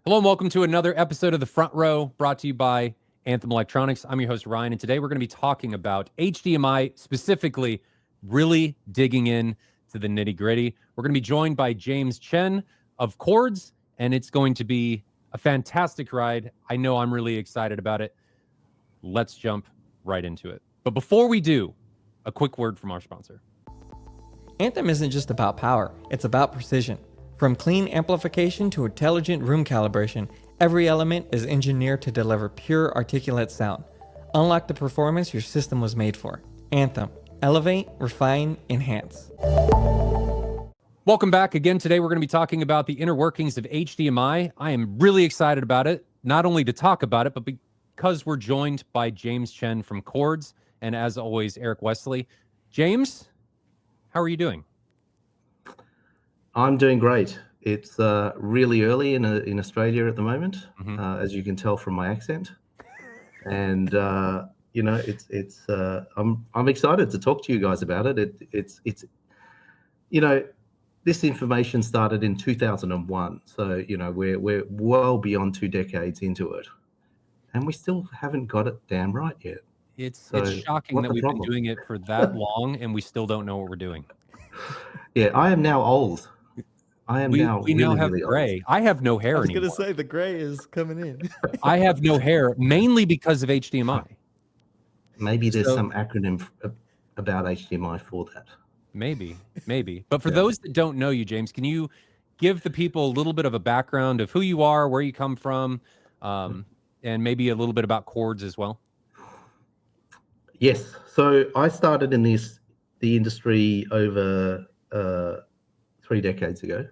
Hello and welcome to another episode of The Front Row, brought to you by Anthem Electronics. I'm your host, Ryan, and today we're going to be talking about HDMI, specifically really digging in to the nitty-gritty. We're going to be joined by James Chen of Kordz, and it's going to be a fantastic ride. I know I'm really excited about it. Let's jump right into it. But before we do, a quick word from our sponsor. Anthem isn't just about power, it's about precision. From clean amplification to intelligent room calibration, every element is engineered to deliver pure articulate sound. Unlock the performance your system was made for. Anthem. Elevate, refine, enhance. Welcome back again. Today we're going to be talking about the inner workings of HDMI. I am really excited about it, not only to talk about it, but because we're joined by James Chen from Kordz, and as always, Eric Wesley. James, how are you doing? I'm doing great. It's really early in Australia at the moment, as you can tell from my accent, and I'm excited to talk to you guys about it. It's this information started in 2001, so we're well beyond 2 decades into it, and we still haven't got it damn right yet. It's shocking that we've been doing it for that long and we still don't know what we're doing. Yeah, I am now old. We now have gray. Old. I have no hair anymore. I was going to say the gray is coming in. I have no hair, mainly because of HDMI. Maybe there's some acronym about HDMI for that. Maybe. But for those that don't know you, James, can you give the people a little bit of a background of who you are, where you come from, and maybe a little bit about Kordz as well? Yes. So I started in the industry over 3 decades ago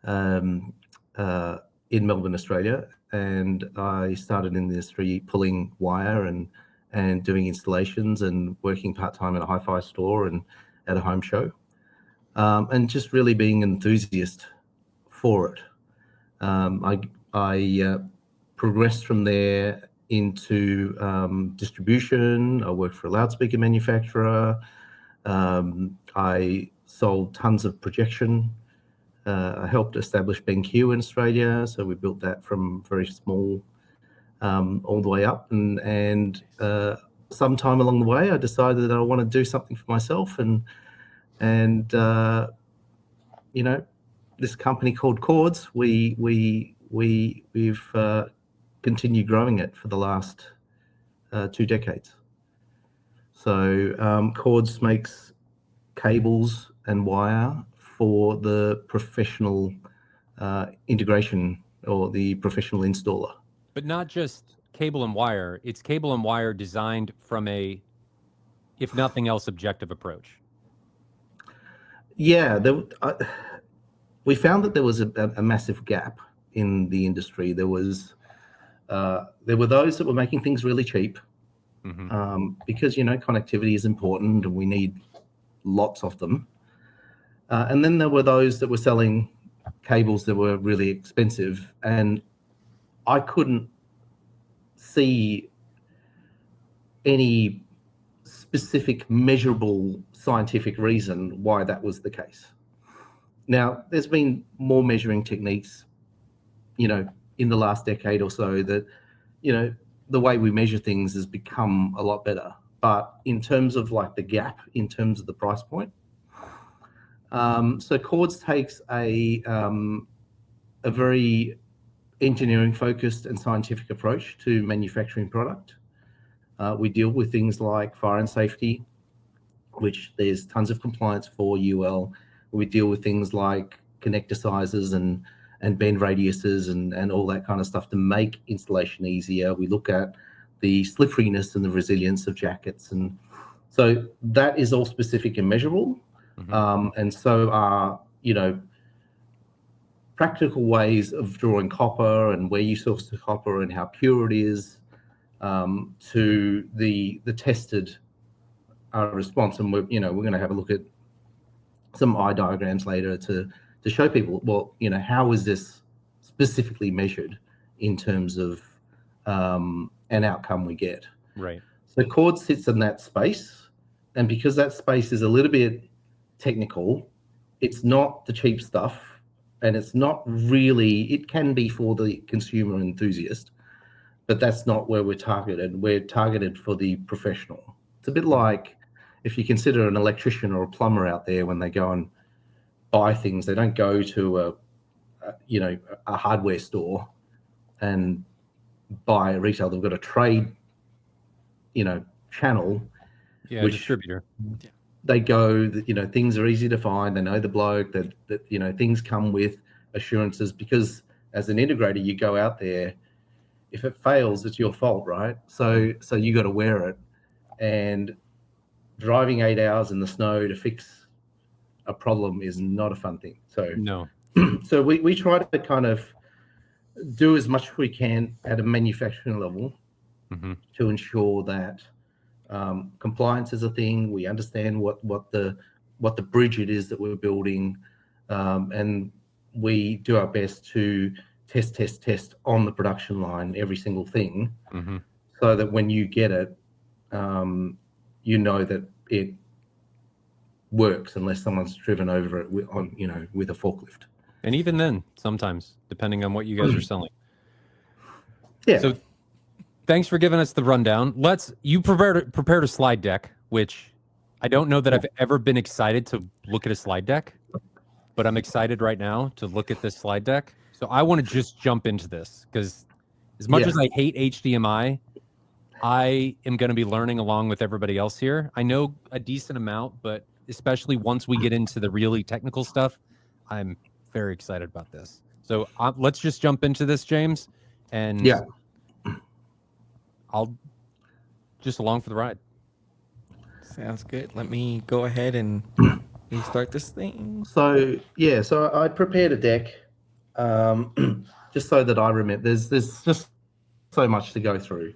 in Melbourne, Australia, and I started in the industry pulling wire and doing installations and working part-time at a hi-fi store and at a home show, and just really being an enthusiast for it. I progressed from there into distribution. I worked for a loudspeaker manufacturer. I sold tons of projection. I helped establish BenQ in Australia, so we built that from very small all the way up. And sometime along the way, I decided that I want to do something for myself. And this company called Kordz, we've continued growing it for the last 2 decades. So Kordz makes cables and wire for the professional integration or the professional installer. But not just cable and wire. It's cable and wire designed from a, if nothing else, objective approach. Yeah, we found that there was a massive gap in the industry. There were those that were making things really cheap, because connectivity is important and we need lots of them. And then there were those that were selling cables that were really expensive, and I couldn't see any specific measurable scientific reason why that was the case. Now, there's been more measuring techniques, in the last decade or so that, the way we measure things has become a lot better. But in terms of like the gap, in terms of the price point, so Kordz takes a very engineering focused and scientific approach to manufacturing product. We deal with things like fire and safety, which there's tons of compliance for UL. We deal with things like connector sizes and bend radiuses and all that kind of stuff to make installation easier. We look at the slipperiness and the resilience of jackets. And so that is all specific and measurable. And so are, practical ways of drawing copper and where you source the copper and how pure it is, to the tested response. And we're going to have a look at some eye diagrams later to show people, well, how is this specifically measured in terms of an outcome we get. Right. So Kordz sits in that space, and because that space is a little bit technical, it's not the cheap stuff. and it's not really. It can be for the consumer enthusiast, but that's not where we're targeted. We're targeted for the professional. It's a bit like if you consider an electrician or a plumber out there, when they go and buy things, they don't go to a hardware store and buy a retail. They've got a trade, channel. Yeah, which distributor. They go, things are easy to find. They know the bloke, that things come with assurances, because as an integrator, you go out there, if it fails, it's your fault, right? So you got to wear it, and driving 8 hours in the snow to fix a problem is not a fun thing. So No. So we try to kind of do as much as we can at a manufacturing level to ensure that compliance is a thing. We understand what the bridge it is that we're building, and we do our best to test on the production line every single thing, so that when you get it, that it works, unless someone's driven over it with a forklift. And even then, sometimes, depending on what you guys are selling. Yeah. So thanks for giving us the rundown. You prepared a slide deck, which I don't know that I've ever been excited to look at a slide deck, but I'm excited right now to look at this slide deck. So I want to just jump into this, because as much as I hate HDMI, I am going to be learning along with everybody else here. I know a decent amount, but especially once we get into the really technical stuff, I'm very excited about this. So let's just jump into this, James, and I'll just along for the ride. Sounds good. Let me go ahead and restart this thing. So I prepared a deck, just so that I remember. There's just so much to go through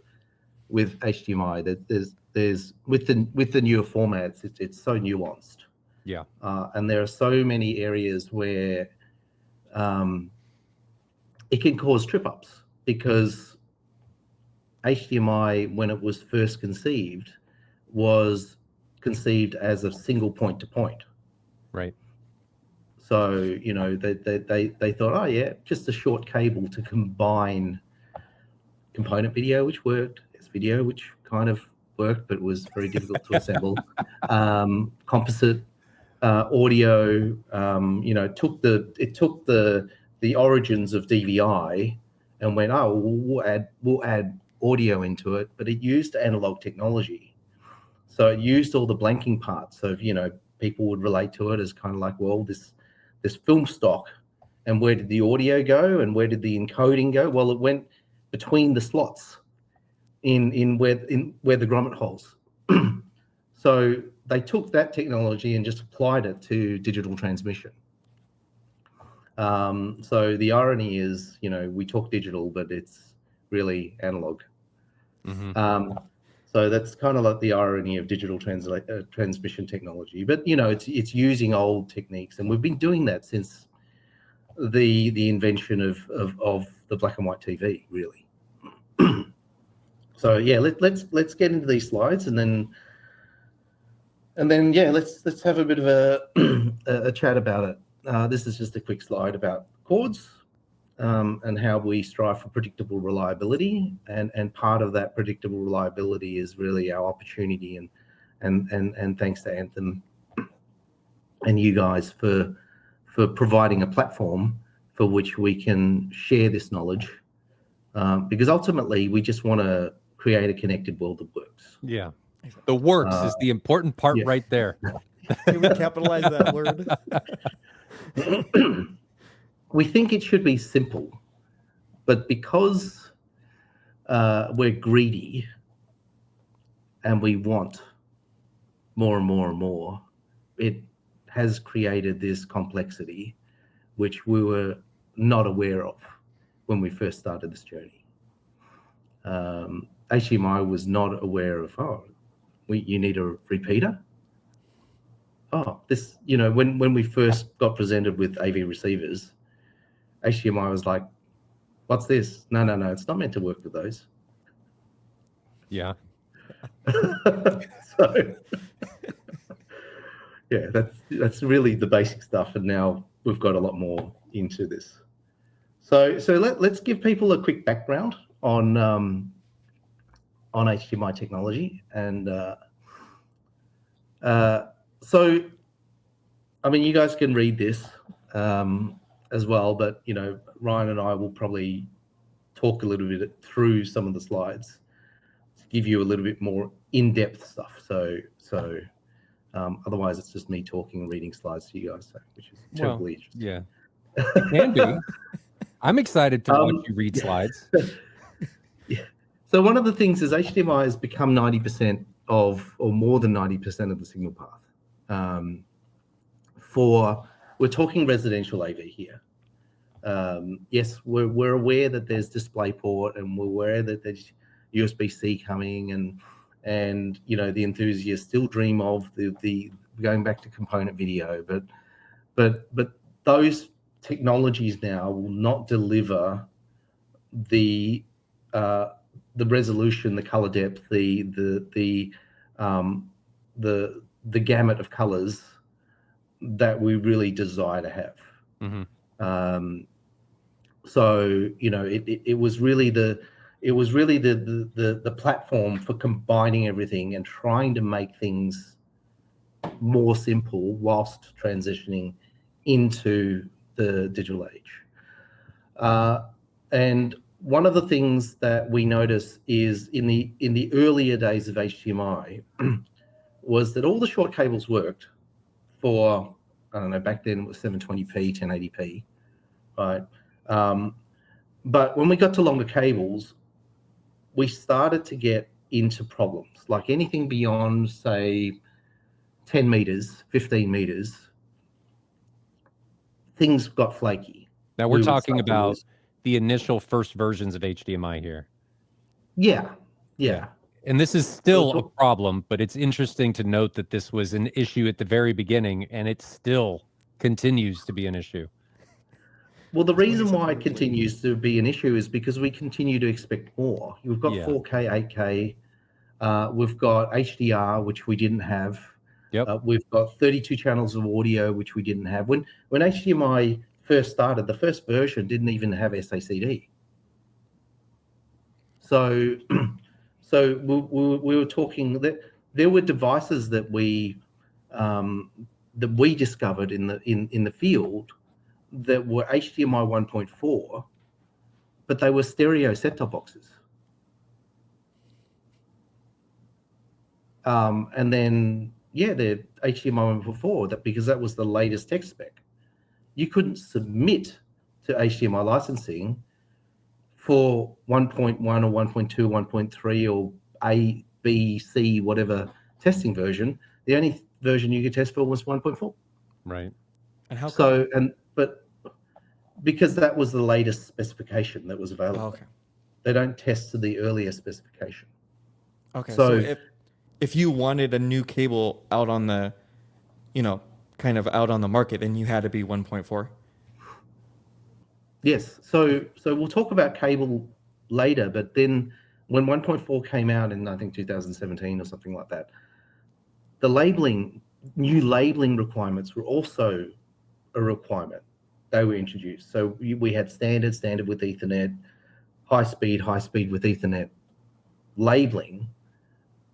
with HDMI. There's with the newer formats, it's so nuanced. Yeah. And there are so many areas where it can cause trip ups, because HDMI, when it was first conceived, was conceived as a single point to point. Right. So, they thought, oh yeah, just a short cable to combine component video, which worked, S video, which kind of worked, but was very difficult to assemble, composite, audio, took the origins of DVI and went, oh, we'll add audio into it, but it used analog technology. So it used all the blanking parts. So, people would relate to it as kind of like, well, this film stock, and where did the audio go, and where did the encoding go? Well, it went between the slots in where the grommet holes. So they took that technology and just applied it to digital transmission. So the irony is, we talk digital, but it's really analog. So that's kind of like the irony of digital transmission technology. But it's using old techniques, and we've been doing that since the invention of the black and white TV, really. So let's get into these slides, and then let's have a bit of a chat about it. This is just a quick slide about Kordz, and how we strive for predictable reliability, and part of that predictable reliability is really our opportunity, and thanks to Anthem and you guys for providing a platform for which we can share this knowledge, because ultimately we just want to create a connected world that works. Yeah. The works is the important part right there. Can we capitalize that word? We think it should be simple, but because we're greedy and we want more and more and more, it has created this complexity which we were not aware of when we first started this journey. HDMI was not aware of, you need a repeater? This, when we first got presented with AV receivers, HDMI was like, what's this? No, it's not meant to work with those. Yeah. So, that's really the basic stuff. And now we've got a lot more, into this. So let's give people a quick background on HDMI technology. And so, I mean, you guys can read this as well, but, you know, Ryan and I will probably talk a little bit through some of the slides to give you a little bit more in-depth stuff. So otherwise it's just me talking and reading slides to you guys, which is terribly interesting. Yeah, it can be. I'm excited to watch you read slides. Yeah. So one of the things is HDMI has become 90% of, or more than 90% of the signal path. We're talking residential AV here. Yes, we're aware that there's DisplayPort, and we're aware that there's USB-C coming, and you know, the enthusiasts still dream of the going back to component video, but those technologies now will not deliver the resolution, the color depth, the gamut of colors that we really desire to have. Mm-hmm. So, you know, it was really the platform for combining everything and trying to make things more simple whilst transitioning into the digital age. And one of the things that we notice is in the earlier days of HDMI was that all the short cables worked for, I don't know, back then it was 720p, 1080p, right? But when we got to longer cables, we started to get into problems. Like anything beyond, say, 10 meters, 15 meters, things got flaky. Now we're talking about the initial first versions of HDMI here. Yeah. And this is still a problem, but it's interesting to note that this was an issue at the very beginning, and it still continues to be an issue. Well, the reason why it continues to be an issue is because we continue to expect more. We've got 4K, 8K. We've got HDR, which we didn't have. Yep. We've got 32 channels of audio, which we didn't have. When HDMI first started, the first version didn't even have SACD. So we were talking that there were devices that we discovered in the field that were HDMI 1.4, but they were stereo set-top boxes. And then, they're HDMI 1.4, because that was the latest tech spec. You couldn't submit to HDMI licensing for 1.1 or 1.2, 1.3 or A, B, C, whatever testing version. The only version you could test for was 1.4. Right. And how so come? But because that was the latest specification that was available. Oh, okay. They don't test to the earlier specification. Okay. So if you wanted a new cable out on the, kind of out on the market, then you had to be 1.4. Yes. So we'll talk about cable later, but then when 1.4 came out in, I think, 2017 or something like that, the new labeling requirements were also a requirement. They were introduced. So we had standard with Ethernet, high speed with Ethernet labeling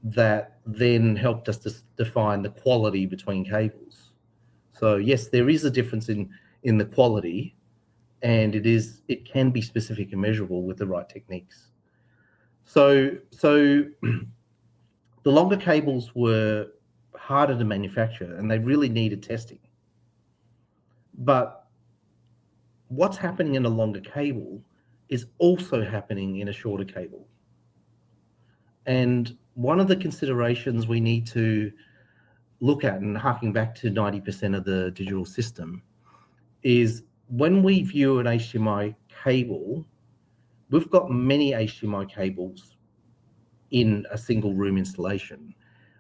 that then helped us to define the quality between cables. So yes, there is a difference in the quality, and it can be specific and measurable with the right techniques. So the longer cables were harder to manufacture, and they really needed testing. But what's happening in a longer cable is also happening in a shorter cable. And one of the considerations we need to look at, and harking back to 90% of the digital system, is when we view an HDMI cable, we've got many HDMI cables in a single room installation.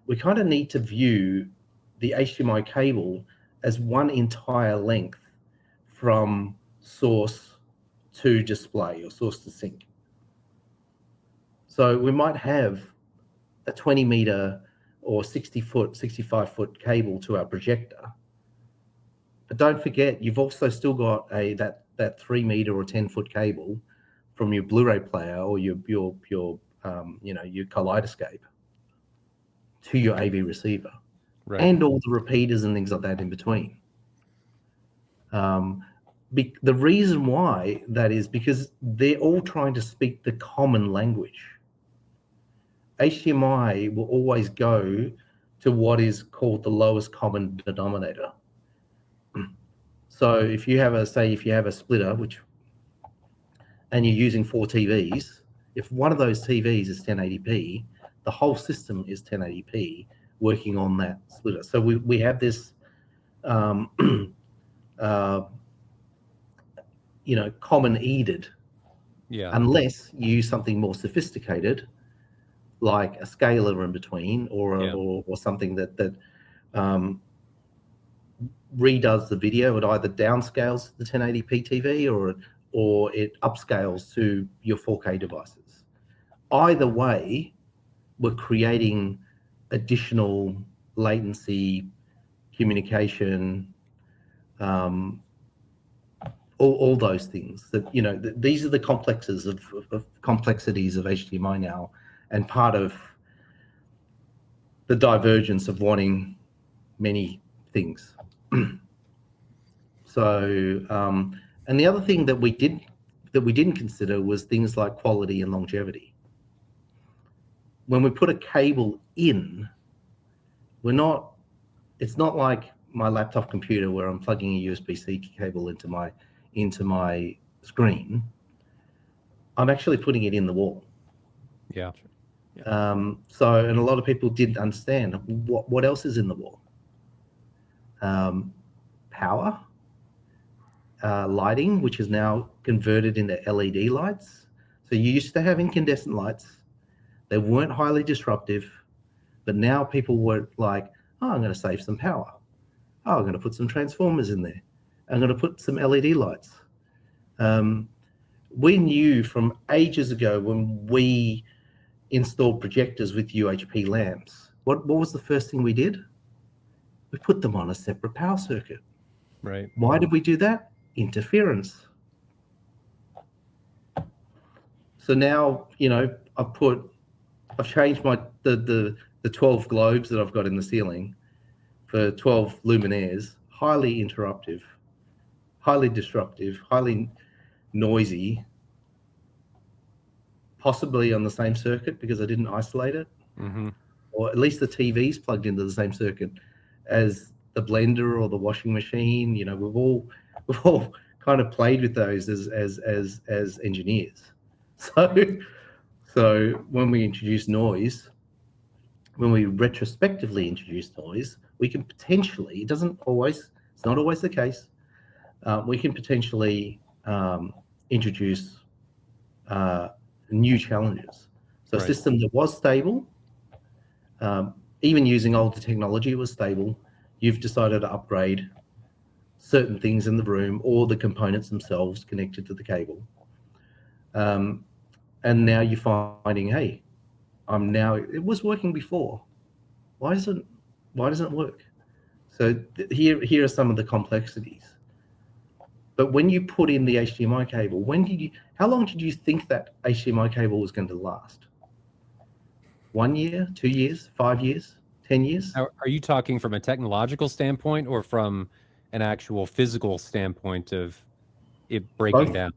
We kind of need to view the HDMI cable as one entire length from source to display or source to sink. So we might have a 20 meter or 60 foot, 65 foot cable to our projector, But don't forget, you've also still got that 3 meter or 10-foot cable from your Blu-ray player or your kaleidoscope to your AV receiver, Right. and all the repeaters and things like that in between. The reason why that is because they're all trying to speak the common language. HDMI will always go to what is called the lowest common denominator. So if you have a splitter, and you're using 4 TVs, if one of those TVs is 1080p, the whole system is 1080p working on that splitter. So we have this, common EDID, Yeah. unless you use something more sophisticated, like a scaler in between, or something that redoes the video. It either downscales the 1080p TV or it upscales to your 4K devices. Either way, we're creating additional latency, communication, all those things. These are the complexities of HDMI now, and part of the divergence of wanting many things. So, and the other thing that we didn't consider was things like quality and longevity. When we put a cable in, it's not like my laptop computer where I'm plugging a USB-C cable into my screen. I'm actually putting it in the wall. Yeah. And a lot of people didn't understand what else is in the wall. Power, lighting, which is now converted into LED lights. So you used to have incandescent lights. They weren't highly disruptive, but now people were like, oh, I'm going to save some power. Oh, I'm going to put some transformers in there. I'm going to put some LED lights. We knew from ages ago when we installed projectors with UHP lamps, what was the first thing we did? We put them on a separate power circuit. Right. Why did we do that? Interference. So now, I've changed the 12 globes that I've got in the ceiling for 12 luminaires, highly interruptive, highly disruptive, highly noisy, possibly on the same circuit because I didn't isolate it, or at least the TV's plugged into the same circuit as the blender or the washing machine. We've all kind of played with those as engineers. So when we introduce noise, when we retrospectively introduce noise, we can potentially, it's not always the case, we can potentially introduce new challenges. So a system that was stable, even using older technology, was stable. You've decided to upgrade certain things in the room or the components themselves connected to the cable. And now you're finding, hey, it was working before. Why doesn't it work? So here are some of the complexities. But when you put in the HDMI cable, how long did you think that HDMI cable was going to last? 1 year, 2 years, 5 years, 10 years? Are you talking from a technological standpoint or from an actual physical standpoint of it breaking Both. down?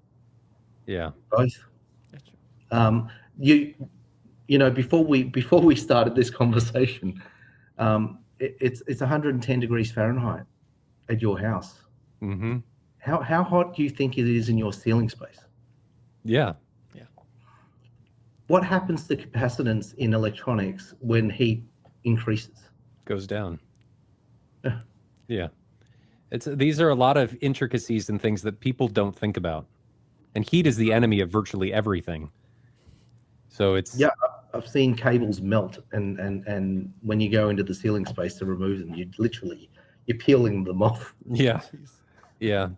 Yeah. Both. Before we started this conversation, it's 110 degrees Fahrenheit at your house. Mm-hmm. How hot do you think it is in your ceiling space? Yeah. What happens to capacitance in electronics when heat increases? Goes down. Yeah. Yeah. These are a lot of intricacies and things that people don't think about. And heat is the enemy of virtually everything. So it's... I've seen cables melt, and when you go into the ceiling space to remove them, you're peeling them off. Yeah. Yeah.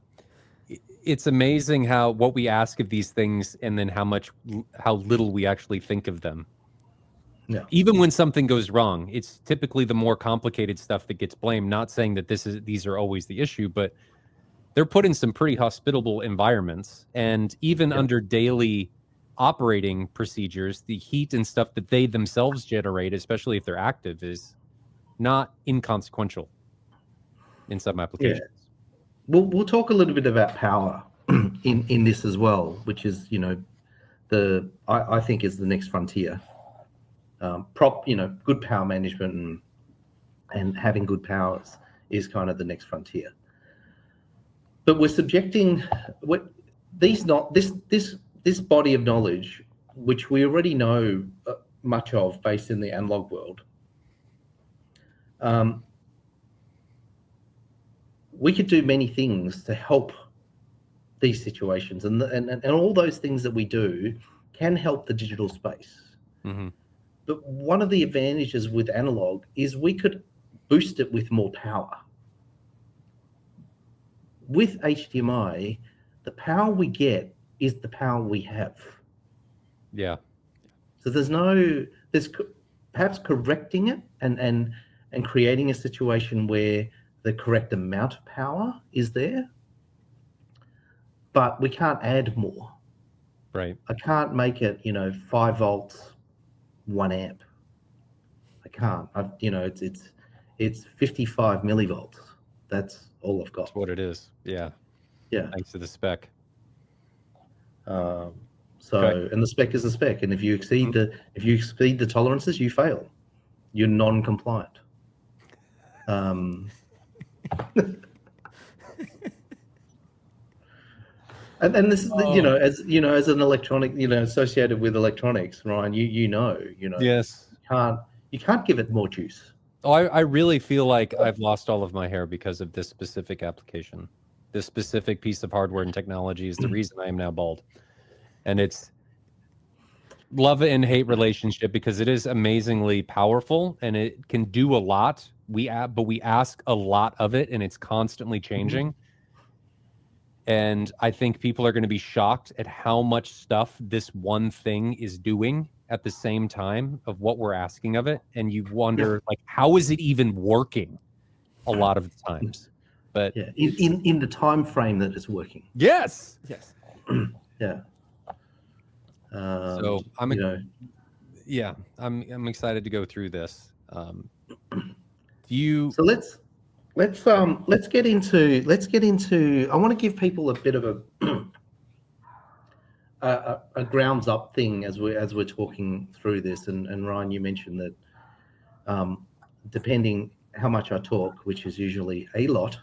It's amazing what we ask of these things and then how little we actually think of them. Yeah. Even when something goes wrong, it's typically the more complicated stuff that gets blamed. Not saying that these are always the issue, but they're put in some pretty hospitable environments, and even under daily operating procedures, the heat and stuff that they themselves generate, especially if they're active, is not inconsequential in some applications. We'll talk a little bit about power in this as well, which is, I think is the next frontier. Good power management and having good powers is kind of the next frontier. But we're subjecting this body of knowledge, which we already know much of based in the analog world. We could do many things to help these situations, and all those things that we do can help the digital space. Mm-hmm. But one of the advantages with analog is we could boost it with more power. With HDMI, the power we get is the power we have. Yeah. So there's perhaps correcting it and creating a situation where the correct amount of power is there, but we can't add more. Right. I can't make it, 5 volts, 1 amp. I can't. It's 55 millivolts. That's all I've got. That's what it is. Yeah. Yeah. Thanks to the spec. And the spec is the spec, and if you exceed the tolerances, you fail. You're non-compliant. And this is as an electronic, associated with electronics, Ryan, Yes. you can't give it more juice. Oh, I really feel like I've lost all of my hair because of this specific application. This specific piece of hardware and technology is the reason I am now bald. And it's love and hate relationship, because it is amazingly powerful and it can do a lot. But we ask a lot of it, and it's constantly changing. And I think people are going to be shocked at how much stuff this one thing is doing at the same time of what we're asking of it. And you wonder, like, how is it even working a lot of the times? But in the time frame that it's working. Yes. Yeah. So I'm excited to go through this. So let's get into. I want to give people a bit of a grounds up thing as we're talking through this. And Ryan, you mentioned that depending how much I talk, which is usually a lot,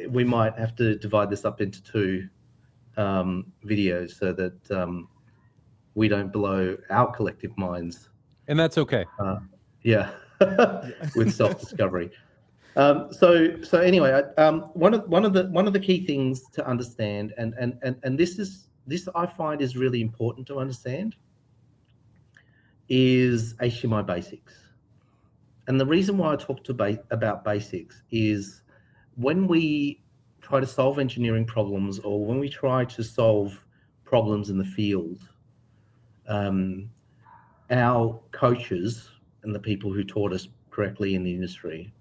we might have to divide this up into 2 videos so that we don't blow our collective minds. And that's okay. With self-discovery. So anyway, one of the key things to understand, and this I find is really important to understand, is HDMI basics. And the reason why I talk about basics is when we try to solve engineering problems, or when we try to solve problems in the field, our coaches and the people who taught us correctly in the industry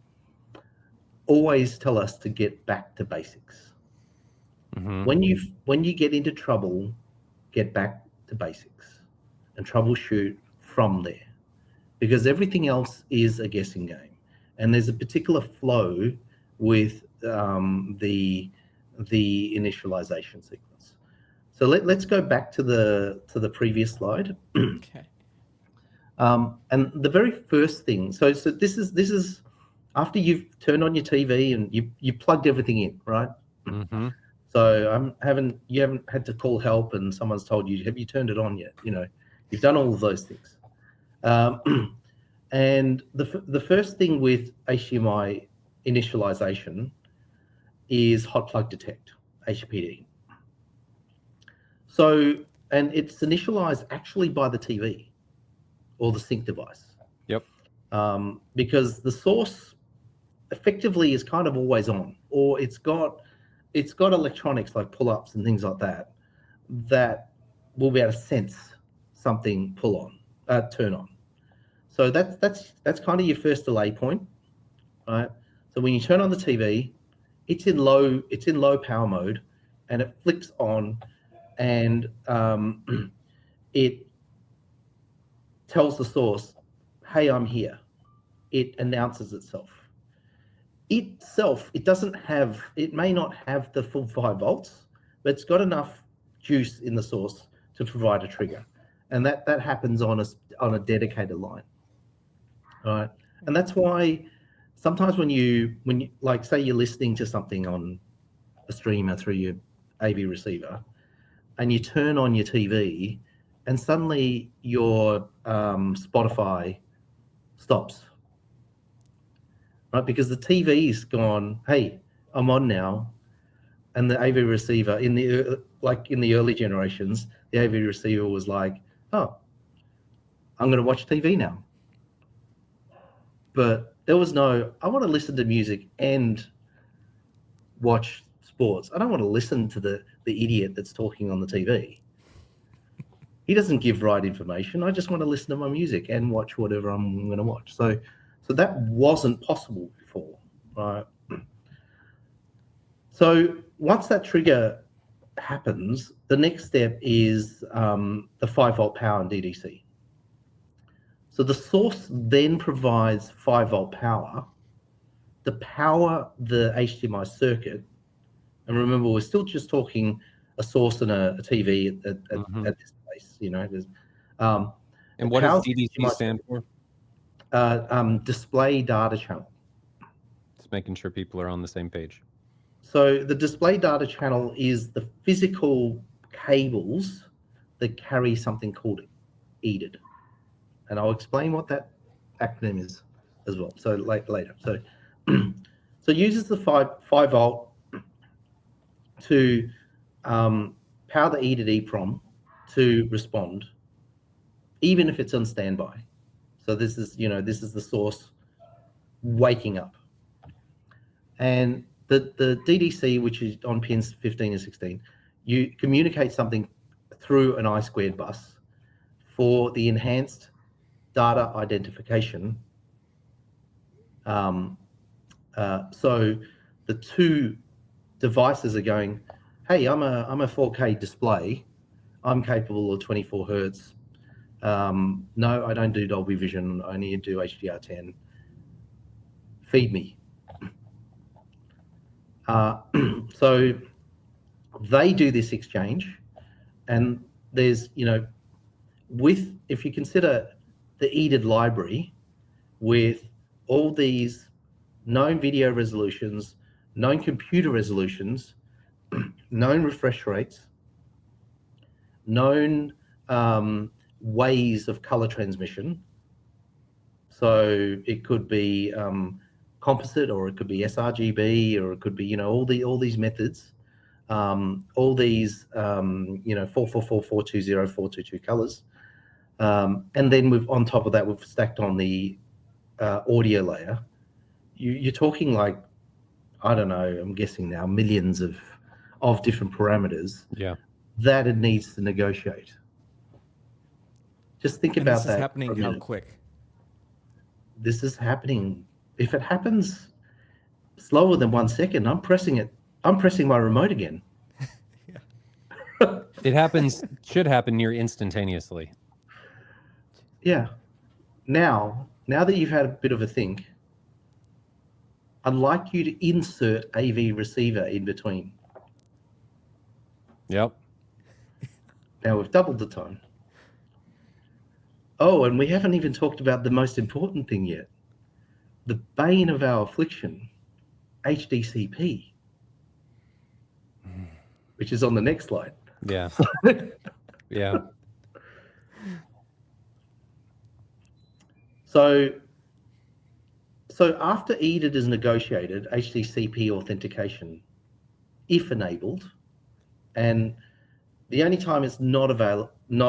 always tell us to get back to basics. Mm-hmm. When you get into trouble, get back to basics and troubleshoot from there, because everything else is a guessing game, and there's a particular flow with the initialization sequence. So let's go back to the previous slide. Okay. And the very first thing, so this is after you've turned on your TV and you plugged everything in, right? Mm-hmm. So you haven't had to call help and someone's told you, have you turned it on yet? You've done all of those things. And the first thing with HDMI initialization is hot plug detect, HPD. So, and it's initialized actually by the TV or the sync device. Yep. Because the source effectively is kind of always on, or it's got electronics like pull-ups and things like that will be able to sense something turn on. So that's kind of your first delay point, right? So when you turn on the TV, it's in low power mode, and it flicks on, and it tells the source, "Hey, I'm here." It announces itself. It may not have the full 5 volts, but it's got enough juice in the source to provide a trigger, and that happens on a dedicated line. All right, and that's why sometimes when you like, say you're listening to something on a streamer through your AV receiver, and you turn on your TV, and suddenly your Spotify stops, right? Because the TV's gone, "Hey, I'm on now," and the AV receiver in the early generations, the AV receiver was like, "Oh, I'm going to watch TV now." But there was no, "I want to listen to music and watch sports. I don't want to listen to the idiot that's talking on the TV. He doesn't give right information. I just want to listen to my music and watch whatever I'm going to watch." So that wasn't possible before, right? So once that trigger happens, the next step is the 5-volt power and DDC. So the source then provides 5-volt power to power the HDMI circuit. And remember, we're still just talking a source and a TV at this place, And what does DDC stand for? Display data channel. Just making sure people are on the same page. So the display data channel is the physical cables that carry something called EDID. And I'll explain what that acronym is as well. So later. So it uses the 5 volt to power the EDID EEPROM to respond, even if it's on standby. So this is the source waking up. And the DDC, which is on pins 15 and 16, you communicate something through an I2 bus for the enhanced data identification. So the two devices are going, "Hey, I'm a 4K display. I'm capable of 24 hertz. No, I don't do Dolby Vision. I only do HDR10. Feed me." So they do this exchange, and there's, if you consider the EDID library with all these known video resolutions, known computer resolutions, known refresh rates, known ways of color transmission. So it could be composite, or it could be sRGB, or it could be all these methods, all these 444, 420, 422 colors, and then on top of that we've stacked on the audio layer. You're talking like, I don't know, I'm guessing now, millions of different parameters. Yeah. That it needs to negotiate. Just think about that. This is happening how quick? This is happening. If it happens slower than 1 second, I'm pressing my remote again. It should happen near instantaneously. Yeah. Now that you've had a bit of a think, I'd like you to insert AV receiver in between. Yep. Now we've doubled the time. Oh, and we haven't even talked about the most important thing yet. The bane of our affliction, HDCP, which is on the next slide. Yeah. Yeah. So after EDID is negotiated, HDCP authentication, if enabled, and the only time it's not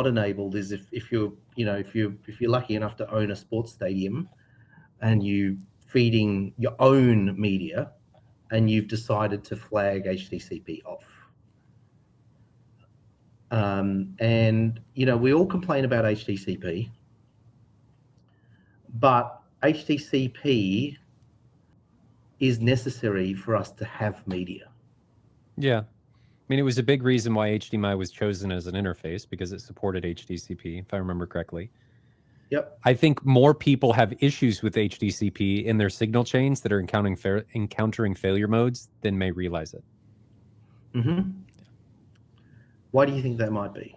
enabled is if you're lucky enough to own a sports stadium and you feeding your own media and you've decided to flag HDCP off. And we all complain about HDCP, but HDCP is necessary for us to have media. Yeah. I mean, it was a big reason why HDMI was chosen as an interface, because it supported HDCP, if I remember correctly. Yep. I think more people have issues with HDCP in their signal chains that are encountering failure modes than may realize it. Mm-hmm. Why do you think that might be?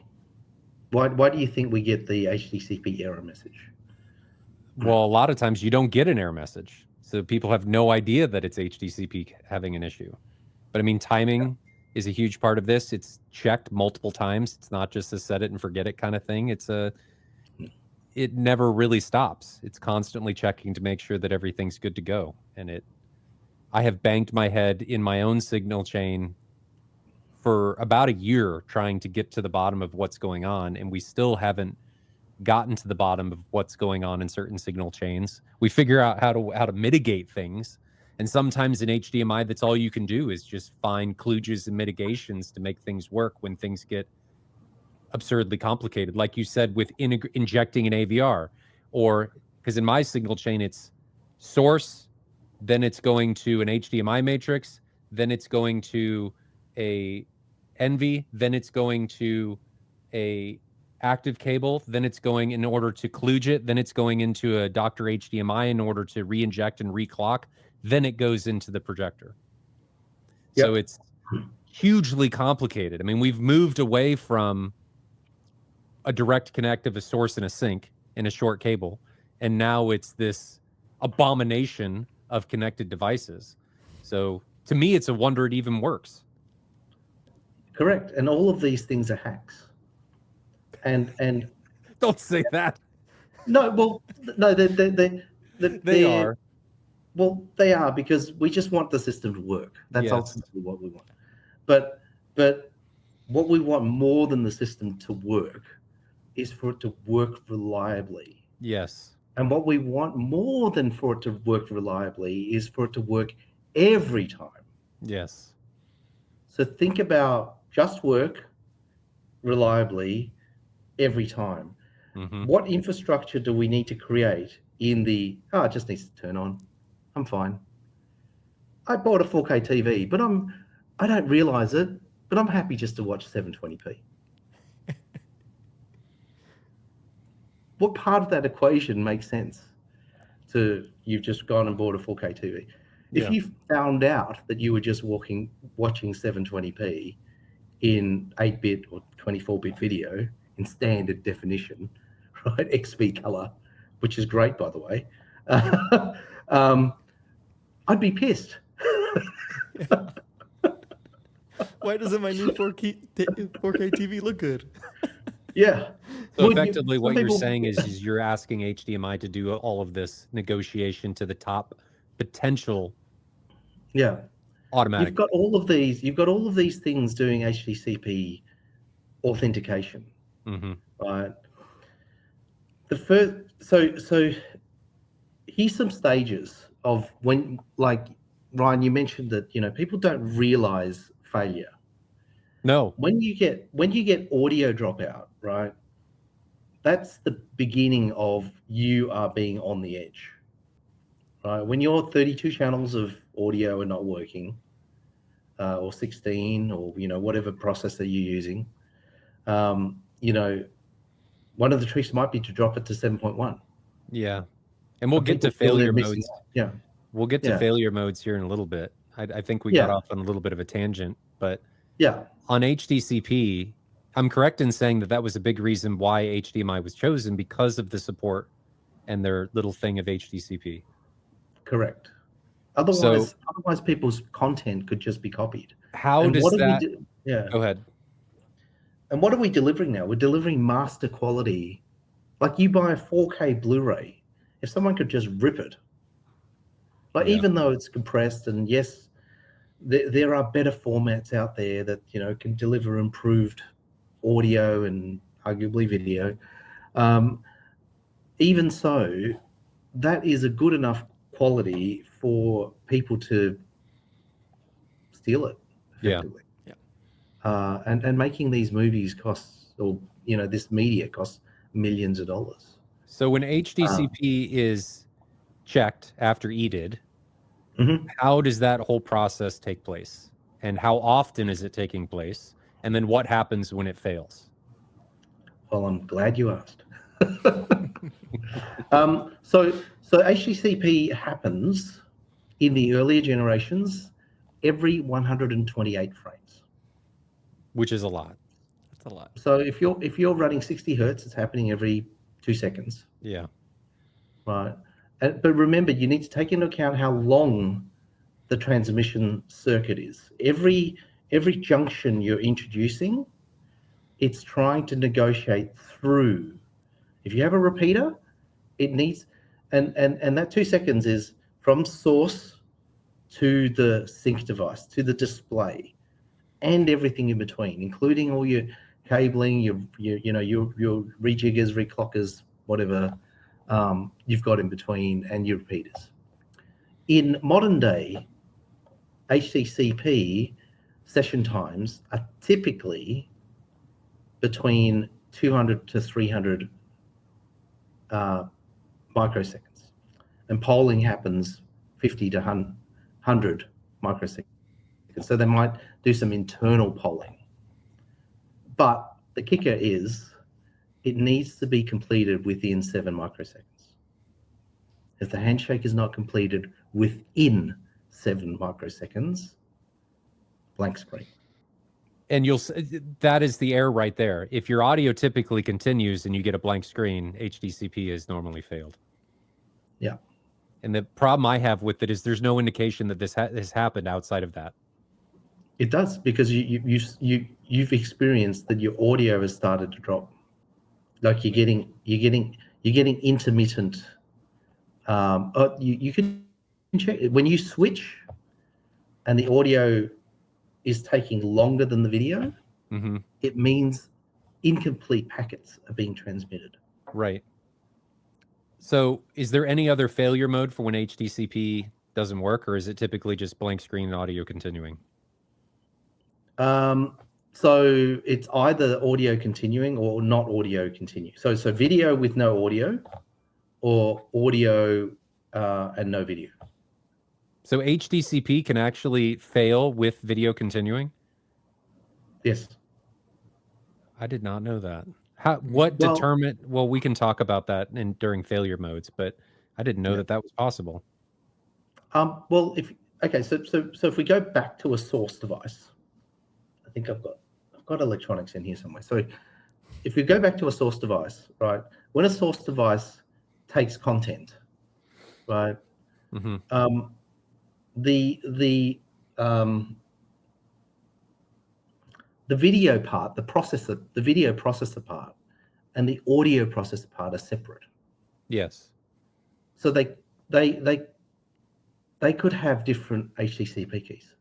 Why do you think we get the HDCP error message? Well, a lot of times you don't get an error message. So people have no idea that it's HDCP having an issue. But I mean, timing is a huge part of this. It's checked multiple times. It's not just a set it and forget it kind of thing. It never really stops. It's constantly checking to make sure that everything's good to go. And I have banged my head in my own signal chain for about a year trying to get to the bottom of what's going on, and we still haven't gotten to the bottom of what's going on in certain signal chains. We figure out how to mitigate things, and sometimes in HDMI, that's all you can do is just find kludges and mitigations to make things work when things get absurdly complicated. Like you said, with injecting an AVR, or because in my signal chain, it's source, then it's going to an HDMI matrix, then it's going to a NV, then it's going to a active cable, then it's going in order to kludge it, then it's going into a Dr. HDMI in order to re-inject and reclock, then it goes into the projector. Yep. So it's hugely complicated. I mean, we've moved away from a direct connect of a source and a sink in a short cable, and now it's this abomination of connected devices. So to me, it's a wonder it even works. Correct. And all of these things are hacks. And don't say that. No, well, no, they are. Well, they are, because we just want the system to work. That's ultimately what we want. But what we want more than the system to work is for it to work reliably. Yes. And what we want more than for it to work reliably is for it to work every time. Yes. So think about just work reliably every time. Mm-hmm. What infrastructure do we need to create in the, it just needs to turn on. I'm fine. I bought a 4K TV, but I don't realize it, but I'm happy just to watch 720p. What part of that equation makes sense to you've just gone and bought a 4K TV? If you found out that you were just watching 720p in 8-bit or 24-bit video in standard definition, right, XP color, which is great, by the way, I'd be pissed. Why doesn't my new 4K TV look good? Yeah. So effectively what you're saying is you're asking HDMI to do all of this negotiation to the top potential. Yeah. Automatic. You've got all of these things doing HDCP authentication. Mm-hmm. Right. So here's some stages of when, like Ryan, you mentioned that, people don't realize failure. No. When you get audio dropout, right? That's the beginning of you are being on the edge. Right? When your 32 channels of audio are not working, or 16, or whatever processor you're using, one of the tricks might be to drop it to 7.1. Yeah. And we'll get to failure modes. Yeah. We'll get to failure modes here in a little bit. I think we got off on a little bit of a tangent, but on HDCP, I'm correct in saying that was a big reason why HDMI was chosen, because of the support and their little thing of HDCP. Correct. Otherwise people's content could just be copied. How does that? Go ahead. And what are we delivering now? We're delivering master quality. Like, you buy a 4K Blu-ray, if someone could just rip it, even though it's compressed, and yes, there are better formats out there that can deliver improved audio and arguably video. Even so, that is a good enough quality for people to steal it effectively. And making these movies costs, or this media costs millions of dollars. So when HDCP is checked after EDID, Mhm. How does that whole process take place? And how often is it taking place? And then what happens when it fails? Well, I'm glad you asked. So HDCP happens in the earlier generations every 128 frames. Which is a lot. That's a lot. So if you're running 60 hertz, it's happening every 2 seconds, Yeah. right? But remember, you need to take into account how long the transmission circuit is. Every junction you're introducing, it's trying to negotiate through. If you have a repeater, it needs, and that 2 seconds is from source to the sync device, to the display, and everything in between, including all your cabling, your rejiggers, reclockers, whatever you've got in between, and your repeaters. In modern day, HDCP session times are typically between 200 to 300 microseconds, and polling happens 50 to 100 microseconds. So they might do some internal polling. But the kicker is it needs to be completed within 7 microseconds. If the handshake is not completed within 7 microseconds, blank screen. And that is the error right there. If your audio typically continues and you get a blank screen, HDCP has normally failed. Yeah. And the problem I have with it is there's no indication that this has happened outside of that. It does, because you've experienced that your audio has started to drop. Like you're getting intermittent. You can check when you switch, and the audio is taking longer than the video. Mm-hmm. It means incomplete packets are being transmitted. Right. So is there any other failure mode for when HDCP doesn't work, or is it typically just blank screen and audio continuing? So it's either audio continuing or not audio continue. So video with no audio, or audio and no video. So HDCP can actually fail with video continuing? Yes. I did not know that. Well, we can talk about that during failure modes, but I didn't know that was possible. So if we go back to a source device, I think I've got electronics in here somewhere. So if we go back to a source device, right? When a source device takes content, right? Mm-hmm. The video part, the video processor part, and the audio processor part are separate. Yes. So they could have different HDCP keys.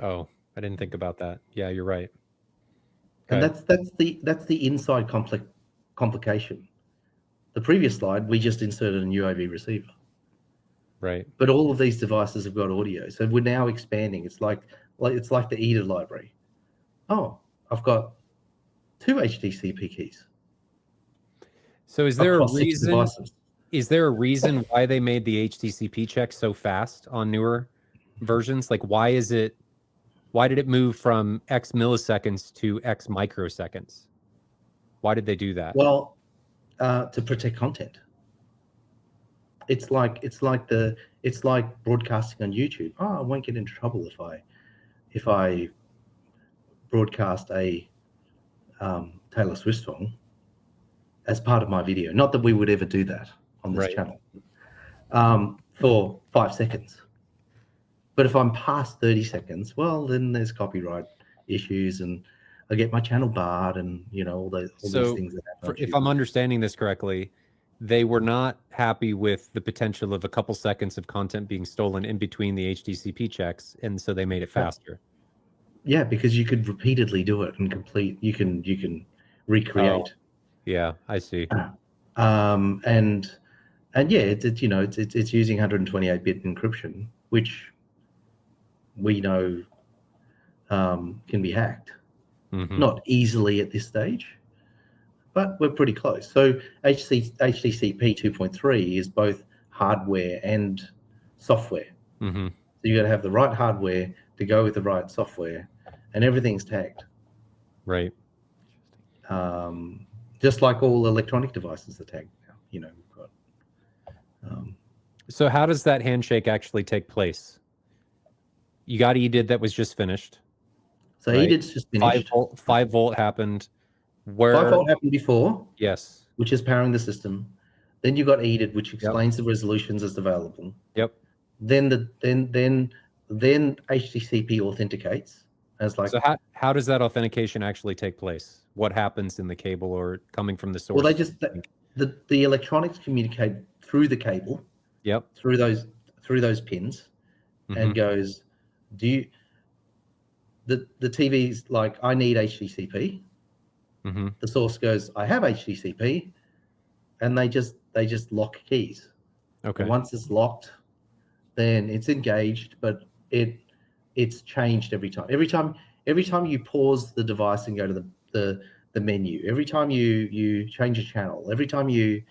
Oh, I didn't think about that. Yeah, you're right. And that's the inside complication. The previous slide, we just inserted a new AV receiver. Right. But all of these devices have got audio. So we're now expanding. It's like the EDID library. Oh, I've got 2 HDCP keys. So is there a across 6 reason? devices. Is there a reason why they made the HDCP check so fast on newer versions? Like, why did it move from X milliseconds to X microseconds? Why did they do that? Well, to protect content. It's like broadcasting on YouTube. Oh, I won't get into trouble if I broadcast a Taylor Swift song as part of my video. Not that we would ever do that on this channel for 5 seconds. But if I'm past 30 seconds, well, then there's copyright issues, and I get my channel barred, and all these things that happen. If I'm understanding this correctly, they were not happy with the potential of a couple seconds of content being stolen in between the HDCP checks, and so they made it faster. Yeah, because you could repeatedly do it and complete. You can recreate. Oh, yeah, I see. And yeah, it's using 128-bit encryption, which we know can be hacked. Mm-hmm. Not easily at this stage, but we're pretty close. So HDCP 2.3 is both hardware and software Mm-hmm. So you got to have the right hardware to go with the right software, and everything's tagged. Right. Just like all electronic devices are tagged now. We've got. So how does that handshake actually take place? You got EDID that was just finished. So right? EDID's just finished. 5 volt happened. Where 5-volt happened before, yes. which is powering the system. Then you got EDID, which explains the resolutions as available. Yep. Then HDCP authenticates as like. So how does that authentication actually take place? What happens in the cable or coming from the source? Well, the electronics communicate through the cable. Yep. Through those pins, and goes, the TV's like, I need HDCP. The source goes, I have HDCP, and they just lock keys. Okay. And once it's locked, then it's engaged, but it's changed every time. Every time you pause the device and go to the menu, every time you change a channel, every time you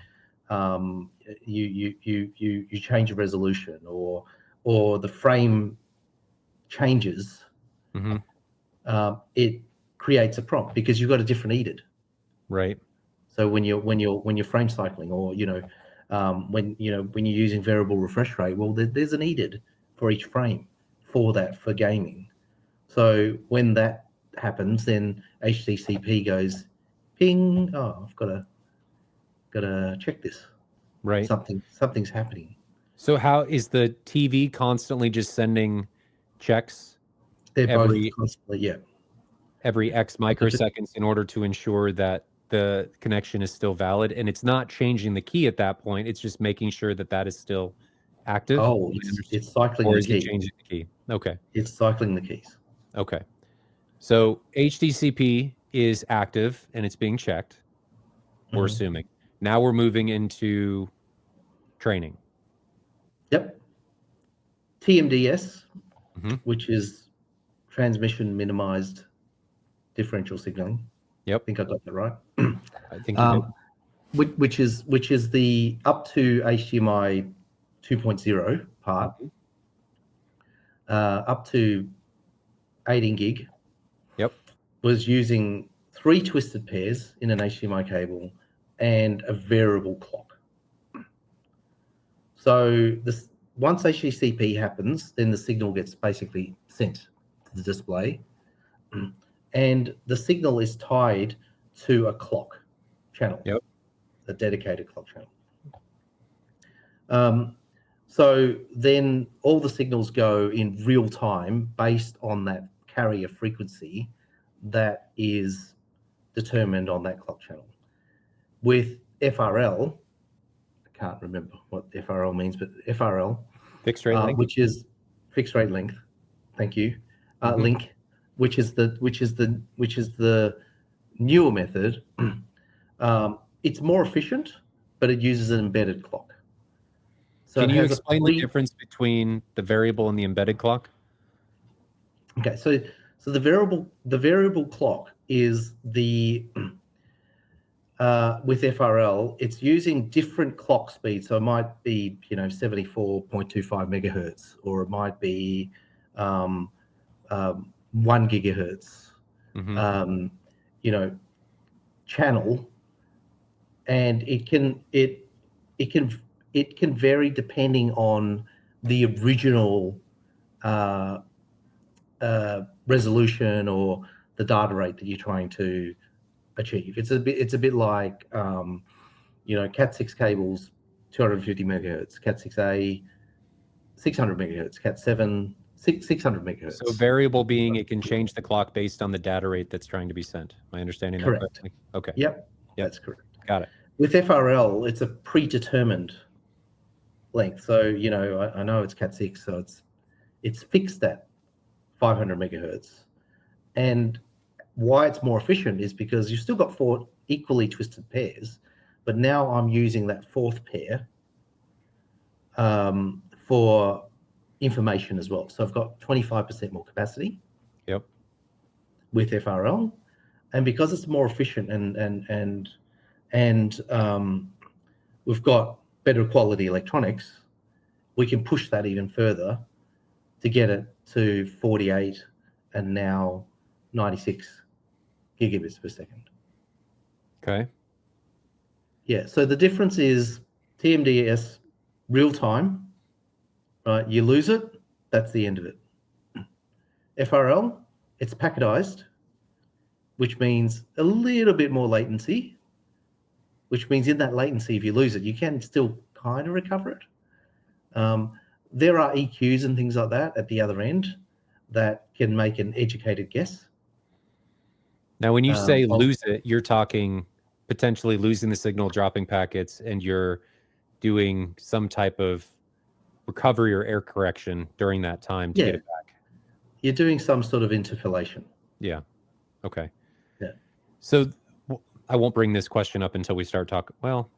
change a resolution or the frame changes, it creates a prompt because you've got a different EDID. Right. So when you're frame cycling, or when you're using variable refresh rate, well, there's an EDID for each frame for gaming. So when that happens, then HDCP goes ping. Oh, I've got to check this. Right. Something's happening. So how is the TV constantly just sending checks? They're both constantly, every X microseconds in order to ensure that the connection is still valid, and it's not changing the key at that point. It's just making sure that is still active. Oh, it's cycling the key. Or is it changing the key? Okay. It's cycling the keys. Okay. So HDCP is active and it's being checked. We're assuming. Now we're moving into training. Yep. TMDS, which is transmission minimized differential signaling. Yep. I think I got that right. I think you did. Which is the up to HDMI 2.0 part, up to 18 gig. Yep. Was using 3 twisted pairs in an HDMI cable and a variable clock. So once HDCP happens, then the signal gets basically sent to the display, and the signal is tied to a clock channel. Yep. A dedicated clock channel. So then all the signals go in real time based on that carrier frequency that is determined on that clock channel. With FRL, I can't remember what FRL means, but FRL, fixed rate length, which is fixed rate length. Thank you. Link, which is the newer method. It's more efficient, but it uses an embedded clock. So can you explain the difference between the variable and the embedded clock? Okay, so the variable clock is the with FRL, it's using different clock speeds. So it might be 74.25 megahertz, or it might be 1 gigahertz. Channel, and it can vary depending on the original resolution or the data rate that you're trying to achieve. It's a bit like Cat6 cables, 250 megahertz, Cat6A, 600 megahertz, Cat7, 600 megahertz. So variable being it can change the clock based on the data rate that's trying to be sent. Am I understanding that correctly? Okay. Yep, that's correct. Got it. With FRL, it's a predetermined length. So I know it's Cat6, so it's fixed at 500 megahertz. And why it's more efficient is because you've still got 4 equally twisted pairs, but now I'm using that 4th pair for information as well. So I've got 25% more capacity. Yep. With FRL, and because it's more efficient and we've got better quality electronics, we can push that even further to get it to 48 and now 96 gigabits per second. Okay. Yeah, so the difference is TMDS real time, right? You lose it, that's the end of it. FRL, it's packetized, which means a little bit more latency, which means in that latency, if you lose it, you can still kind of recover it. There are EQs and things like that at the other end that can make an educated guess. Now, when you say lose it, you're talking potentially losing the signal, dropping packets, and you're doing some type of recovery or error correction during that time to get it back. You're doing some sort of interpolation. Yeah. Okay. Yeah. So I won't bring this question up until we start talking. Well,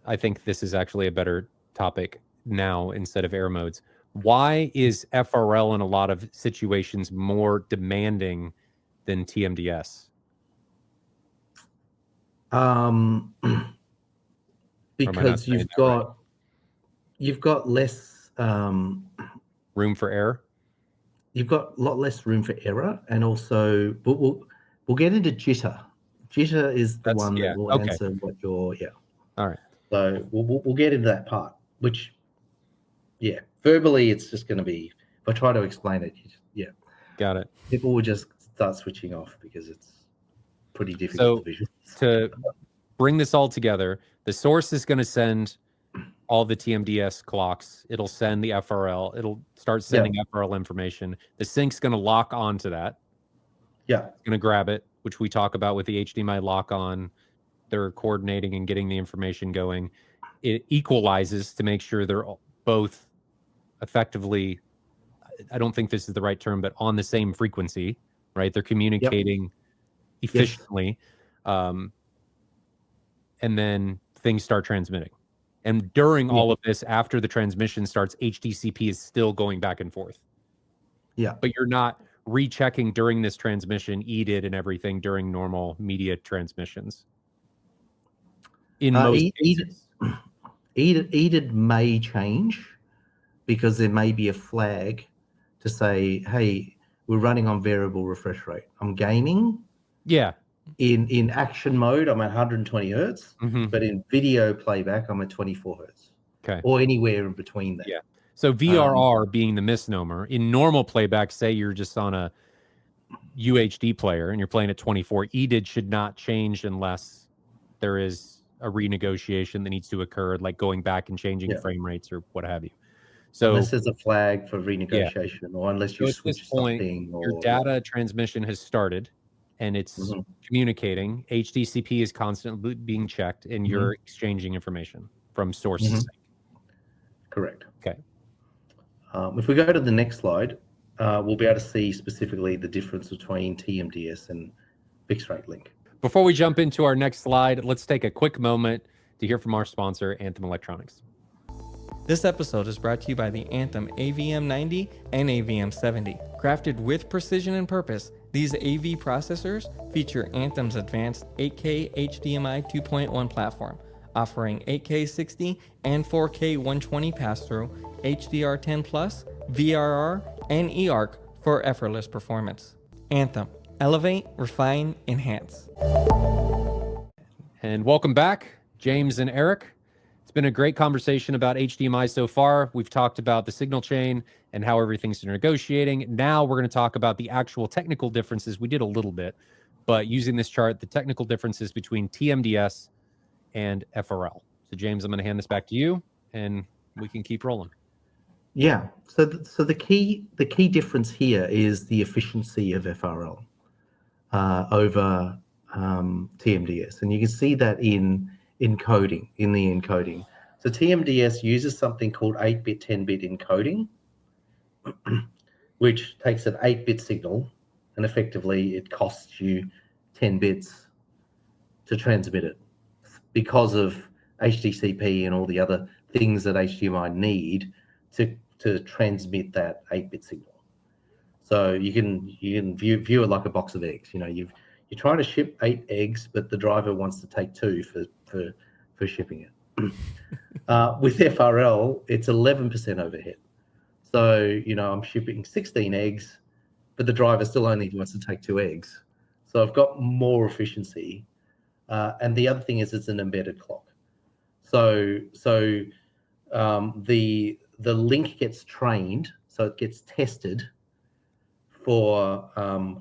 I think this is actually a better topic now instead of error modes. Why is FRL in a lot of situations more demanding than TMDS? Because you've got less room for error. You've got a lot less room for error, and also, but we'll get into jitter. Jitter is the one that will answer what you're. Yeah. All right. So we'll get into that part. Which, verbally it's just going to be. If I try to explain it, got it. People will just start switching off because it's pretty difficult to visualize. To bring this all together, the source is going to send all the TMDS clocks. It'll send the FRL. It'll start sending FRL information. The sync's going to lock onto that. Yeah. It's going to grab it, which we talk about with the HDMI lock on. They're coordinating and getting the information going. It equalizes to make sure they're both effectively, I don't think this is the right term, but on the same frequency, right? They're communicating efficiently. And then things start transmitting. And during all of this, after the transmission starts, HDCP is still going back and forth. Yeah. But you're not rechecking during this transmission, EDID and everything during normal media transmissions. In most cases. EDID may change because there may be a flag to say, hey, we're running on variable refresh rate. I'm gaming. Yeah. In action mode, I'm at 120 hertz, but in video playback, I'm at 24 hertz. Okay. Or anywhere in between that. Yeah. So VRR being the misnomer. In normal playback, say you're just on a UHD player and you're playing at 24, EDID should not change unless there is a renegotiation that needs to occur, like going back and changing frame rates or what have you. So unless there's a flag for renegotiation or unless you switch something. Your data transmission has started and it's communicating. HDCP is constantly being checked and you're exchanging information from source to sync. Correct. Okay. If we go to the next slide, we'll be able to see specifically the difference between TMDS and fixed rate link. Before we jump into our next slide, let's take a quick moment to hear from our sponsor, Anthem Electronics. This episode is brought to you by the Anthem AVM90 and AVM70. Crafted with precision and purpose, these AV processors feature Anthem's advanced 8K HDMI 2.1 platform, offering 8K 60 and 4K 120 pass-through, HDR10+, VRR, and eARC for effortless performance. Anthem. Elevate, refine, enhance. And welcome back, James and Eric. It's been a great conversation about HDMI so far. We've talked about the signal chain and how everything's negotiating. Now we're going to talk about the actual technical differences. We did a little bit, but using this chart, the technical differences between TMDS and FRL. So James, I'm going to hand this back to you and we can keep rolling. Yeah. So the key difference here is the efficiency of FRL over TMDS, and you can see that in the encoding. So TMDS uses something called 8-bit, 10-bit encoding, which takes an 8-bit signal, and effectively it costs you 10 bits to transmit it because of HDCP and all the other things that HDMI need to transmit that 8-bit signal. So you can view it like a box of eggs. You know, you're trying to ship 8 eggs, but the driver wants to take 2 for shipping it. With FRL, it's 11% overhead. So, I'm shipping 16 eggs, but the driver still only wants to take 2 eggs. So I've got more efficiency. And the other thing is it's an embedded clock. So the link gets trained, so it gets tested for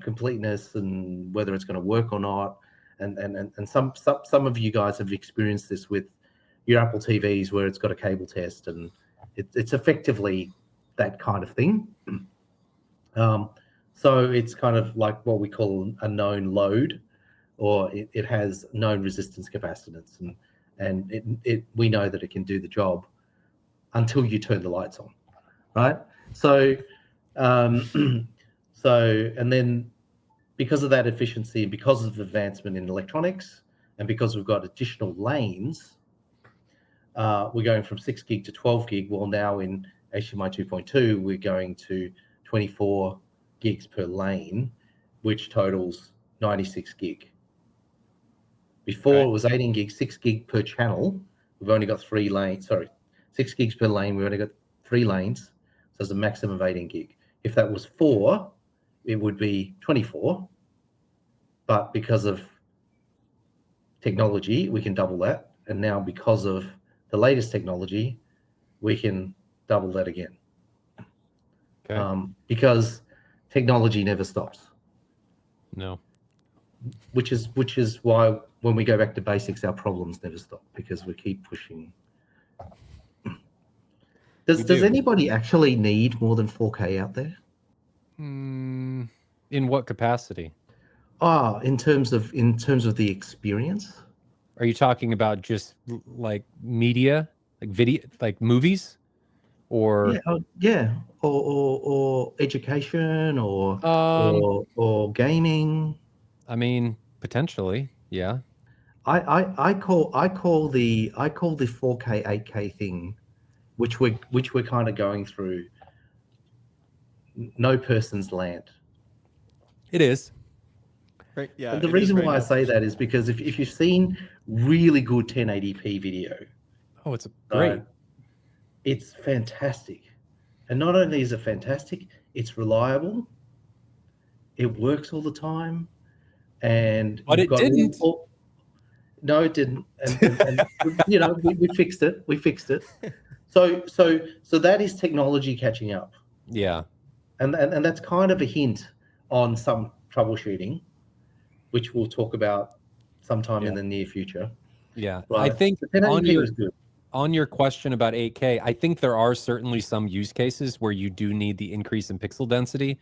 completeness and whether it's going to work or not. And some of you guys have experienced this with your Apple TVs where it's got a cable test, and it's effectively that kind of thing. So it's kind of like what we call a known load, or it has known resistance capacitance, and we know that it can do the job until you turn the lights on, right? So and then because of that efficiency and because of advancement in electronics and because we've got additional lanes, we're going from 6 gig to 12 gig. Well, now in HDMI 2.2, we're going to 24 gigs per lane, which totals 96 gig. Before it was 18 gig, 6 gig per channel. We've only got 3 lanes. Sorry, 6 gigs per lane. We've only got 3 lanes. So it's a maximum of 18 gig. If that was 4, it would be 24. But because of technology, we can double that. And now because of the latest technology, we can double that again. Okay. Because technology never stops. No. Which is why when we go back to basics, our problems never stop, because we keep pushing. Does anybody actually need more than 4K out there? In what capacity? In terms of the experience. Are you talking about just like media, like video, like movies, or or education, or gaming? I mean, potentially, yeah. I call the 4K 8K thing, which we're kind of going through, no person's land. It is. Right, yeah. And the reason why I say that is because if you've seen really good 1080p video, it's great. It's fantastic. And not only is it fantastic, it's reliable. It works all the time. But it didn't. No, it didn't. And we fixed it. We fixed it. So that is technology catching up. Yeah. And that's kind of a hint on some troubleshooting, which we'll talk about sometime in the near future. Yeah. Right? I think the 1080p was good. On your question about 8K, I think there are certainly some use cases where you do need the increase in pixel density.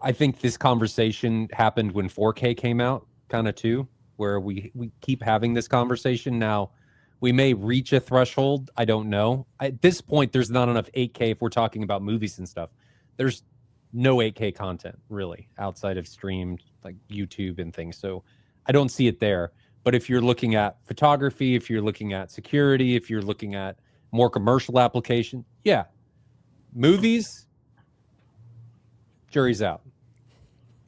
I think this conversation happened when 4K came out, kind of too, where we keep having this conversation. Now, we may reach a threshold. I don't know. At this point, there's not enough 8K if we're talking about movies and stuff. There's no 8K content, really, outside of streamed, like YouTube and things. So I don't see it there. But if you're looking at photography, if you're looking at security, if you're looking at more commercial application, yeah. Movies, jury's out.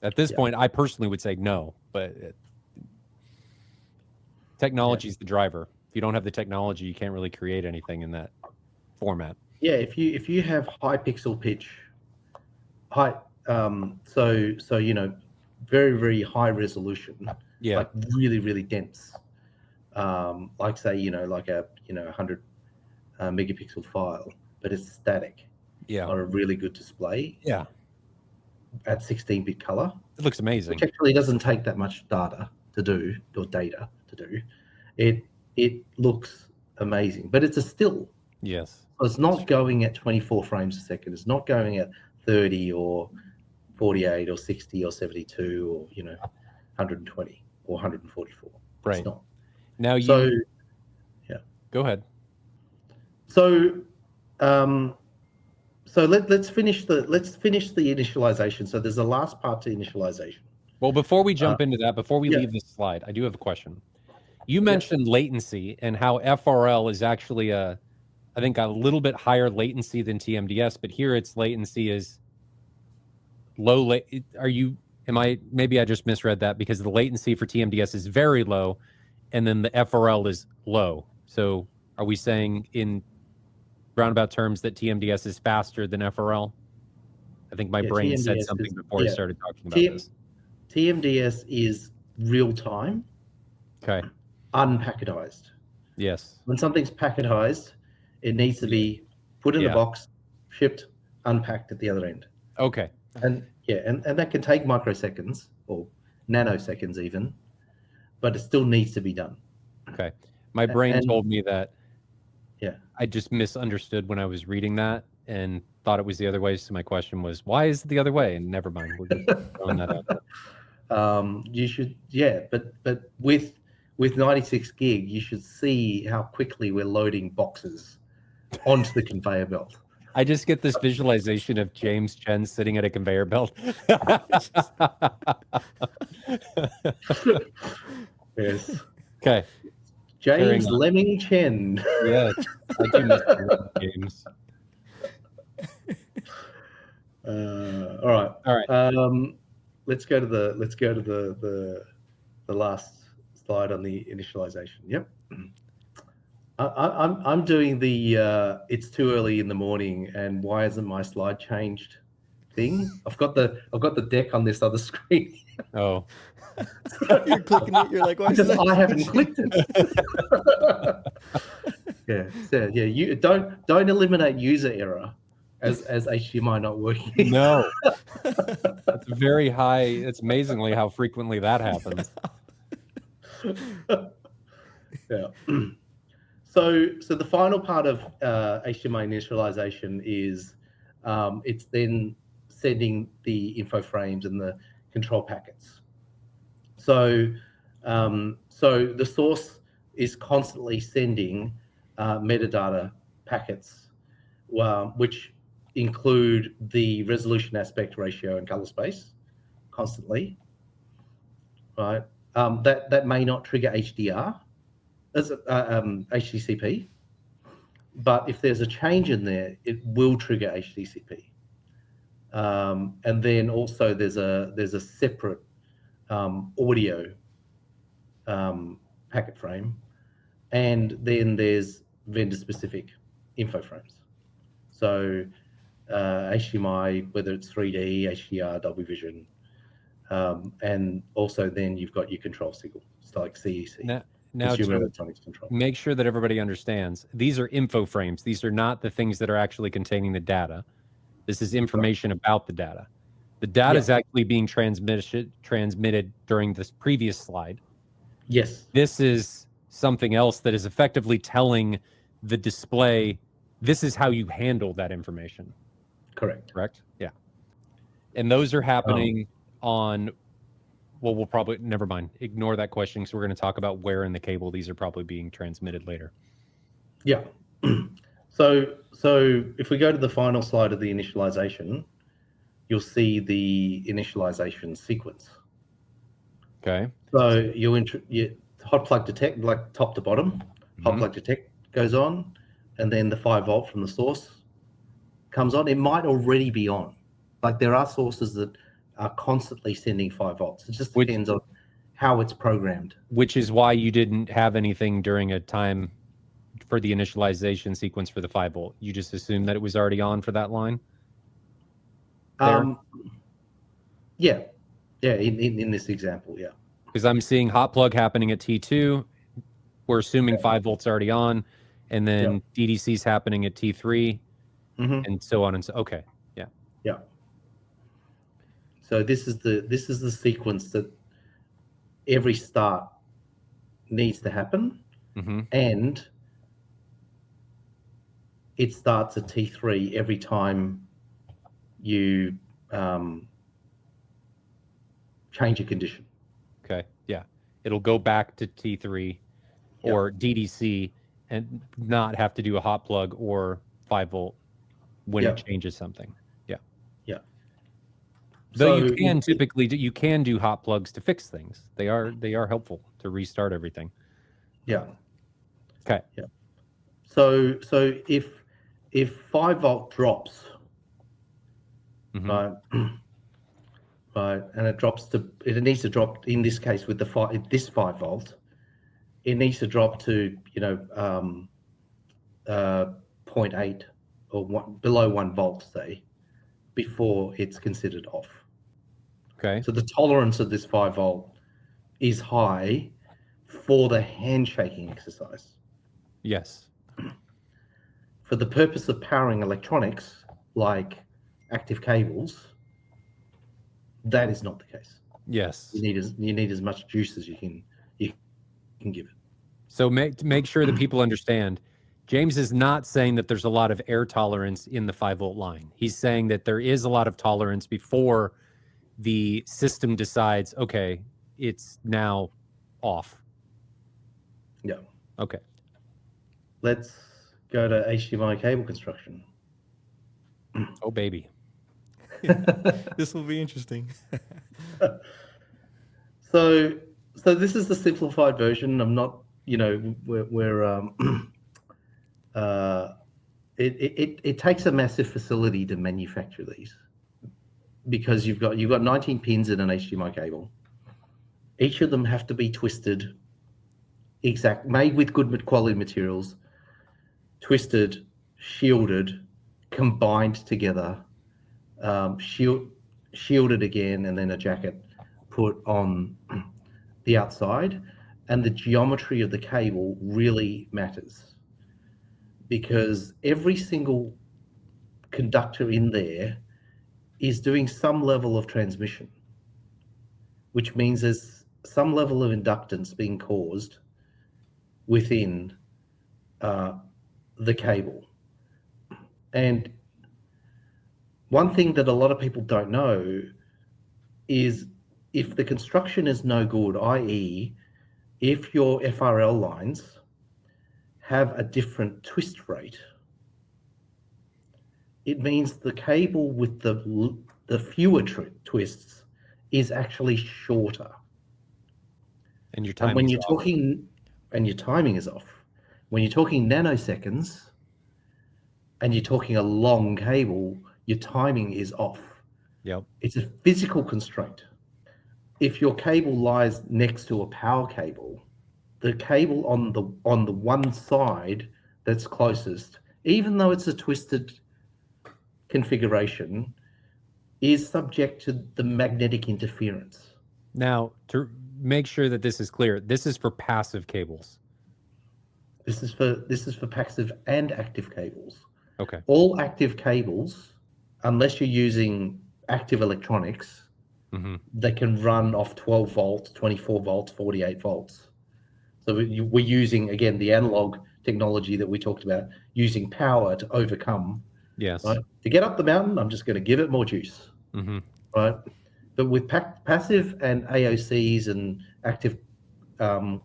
At this point, I personally would say no, but technology is the driver. If you don't have the technology, you can't really create anything in that format. Yeah, if you have high pixel pitch, very, very high resolution, like really, really dense, like say, like a 100 megapixel file, but it's static, on a really good display, at 16-bit color. It looks amazing. Which actually doesn't take that much data to do. It looks amazing, but it's a still. Yes. So it's not going at 24 frames a second. It's not going at 30 or 48 or 60 or 72 or 120 or 144. Right. It's not. Now go ahead. So let's finish the initialization. So there's a last part to initialization. Well, before we jump into that, before we leave this slide, I do have a question. You mentioned latency and how FRL is actually I think a little bit higher latency than TMDS, but here its latency is low. Maybe I just misread that, because the latency for TMDS is very low and then the FRL is low. So are we saying in roundabout terms that TMDS is faster than FRL? I think my brain said TMDS something is- before I yeah. started talking about this. TMDS is real time, Okay. unpacketized. Yes. When something's packetized, it needs to be put in a Yeah. box, shipped, unpacked at the other end. Okay. And that can take microseconds or nanoseconds even, but it still needs to be done. Okay. My brain And- told me that Yeah. I just misunderstood when I was reading that and thought it was the other way. So my question was, why is it the other way? And never mind. We're just throwing that out there. You should, but with 96 gig, you should see how quickly we're loading boxes onto the conveyor belt. I just get this visualization of James Chen sitting at a conveyor belt. Yes. Okay. James Carrying on. Lemming Chen. Yes. I do miss James. All right. All right. Let's go to the last slide on the initialization. Yep. I'm doing the it's too early in the morning and why isn't my slide changed thing. I've got the deck on this other screen. Oh. You're clicking it. You're like, why is Because that? I haven't clicked it. Yeah. You don't eliminate user error as HDMI not working. No. It's very high. It's amazingly how frequently that happens. Yeah. So the final part of HDMI initialization is it's then sending the info frames and the control packets. So the source is constantly sending metadata packets, which include the resolution, aspect ratio, and color space constantly. Right. That may not trigger HDR as HDCP, but if there's a change in there, it will trigger HDCP. And then also there's a separate audio packet frame, and then there's vendor-specific info frames. So HDMI, whether it's 3D, HDR, Dolby Vision, and also then you've got your control signal, it's like CEC. Now Consumer to electronics control. make sure that everybody understands, these are info frames. These are not the things that are actually containing the data. This is information about the data. The data is actually being transmitted during this previous slide. Yes. This is something else that is effectively telling the display, this is how you handle that information. Correct. Yeah. And those are happening on, well, we'll probably, never mind. Ignore that question because we're going to talk about where in the cable these are probably being transmitted later. Yeah. So if we go to the final slide of the initialization, you'll see the initialization sequence. Okay. So you hot plug detect, like top to bottom, hot plug detect goes on, and then the 5 volt from the source comes on. It might already be on. Like there are sources that are constantly sending 5 volts. It just depends on how it's programmed. Which is why you didn't have anything during a time for the initialization sequence for the 5 volt. You just assumed that it was already on for that line? Yeah. In this example, yeah. Because I'm seeing hot plug happening at T2. We're assuming 5 volts already on, and then DDC's happening at T3, and so on and so. Okay, yeah. So this is the sequence that every start needs to happen, and it starts at T3 every time you change a condition. Okay, yeah. It'll go back to T3 or DDC and not have to do a hot plug or 5 volt when it changes something. Yeah. Though So you can typically you can do hot plugs to fix things. They are helpful to restart everything. Yeah. Okay. Yeah. So if 5 volt drops, right, and it needs to drop in this case with this 5 volt, it needs to drop to 0.5 0.8 or below 1 volt, say, before it's considered off. Okay. So the tolerance of this 5 volt is high for the handshaking exercise. Yes. For the purpose of powering electronics, like active cables, that is not the case. Yes. You need as much juice as you can give it. So make sure that people understand, James is not saying that there's a lot of air tolerance in the 5-volt line. He's saying that there is a lot of tolerance before the system decides, okay, it's now off. Yeah. Okay. Let's go to HDMI cable construction. Oh, baby. This will be interesting. So this is the simplified version. I'm not, it takes a massive facility to manufacture these, because you've got 19 pins in an HDMI cable. Each of them have to be twisted, made with good quality materials, twisted, shielded, combined together, shielded again, and then a jacket put on the outside. And the geometry of the cable really matters, because every single conductor in there is doing some level of transmission, which means there's some level of inductance being caused within the cable. And one thing that a lot of people don't know is, if the construction is no good, i.e., if your FRL lines have a different twist rate, it means the cable with the fewer twists is actually shorter. And your And timing when is you're off. talking, and your timing is off, when you're talking nanoseconds and you're talking a long cable, your timing is off. Yep. It's a physical constraint. If your cable lies next to a power cable, the cable on the one side that's closest, even though it's a twisted configuration, is subject to the magnetic interference. Now, to make sure that this is clear, this is for passive cables. This is for passive and active cables. Okay. All active cables, unless you're using active electronics, they can run off 12 volts, 24 volts, 48 volts. So we're using, again, the analog technology that we talked about, using power to overcome. Yes. Right? To get up the mountain, I'm just going to give it more juice. Right? But with passive and AOCs and active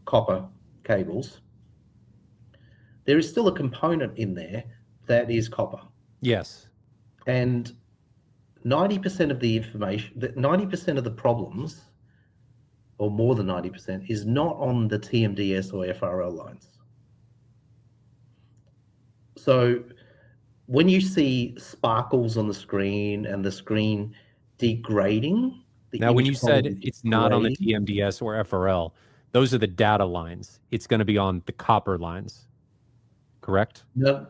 copper cables, there is still a component in there that is copper. Yes. And 90% of the information, 90% of the problems, or more than 90%, is not on the TMDS or FRL lines. So when you see sparkles on the screen and the screen degrading, Now, when you said it's not on the TMDS or FRL, those are the data lines. It's going to be on the copper lines, correct? No,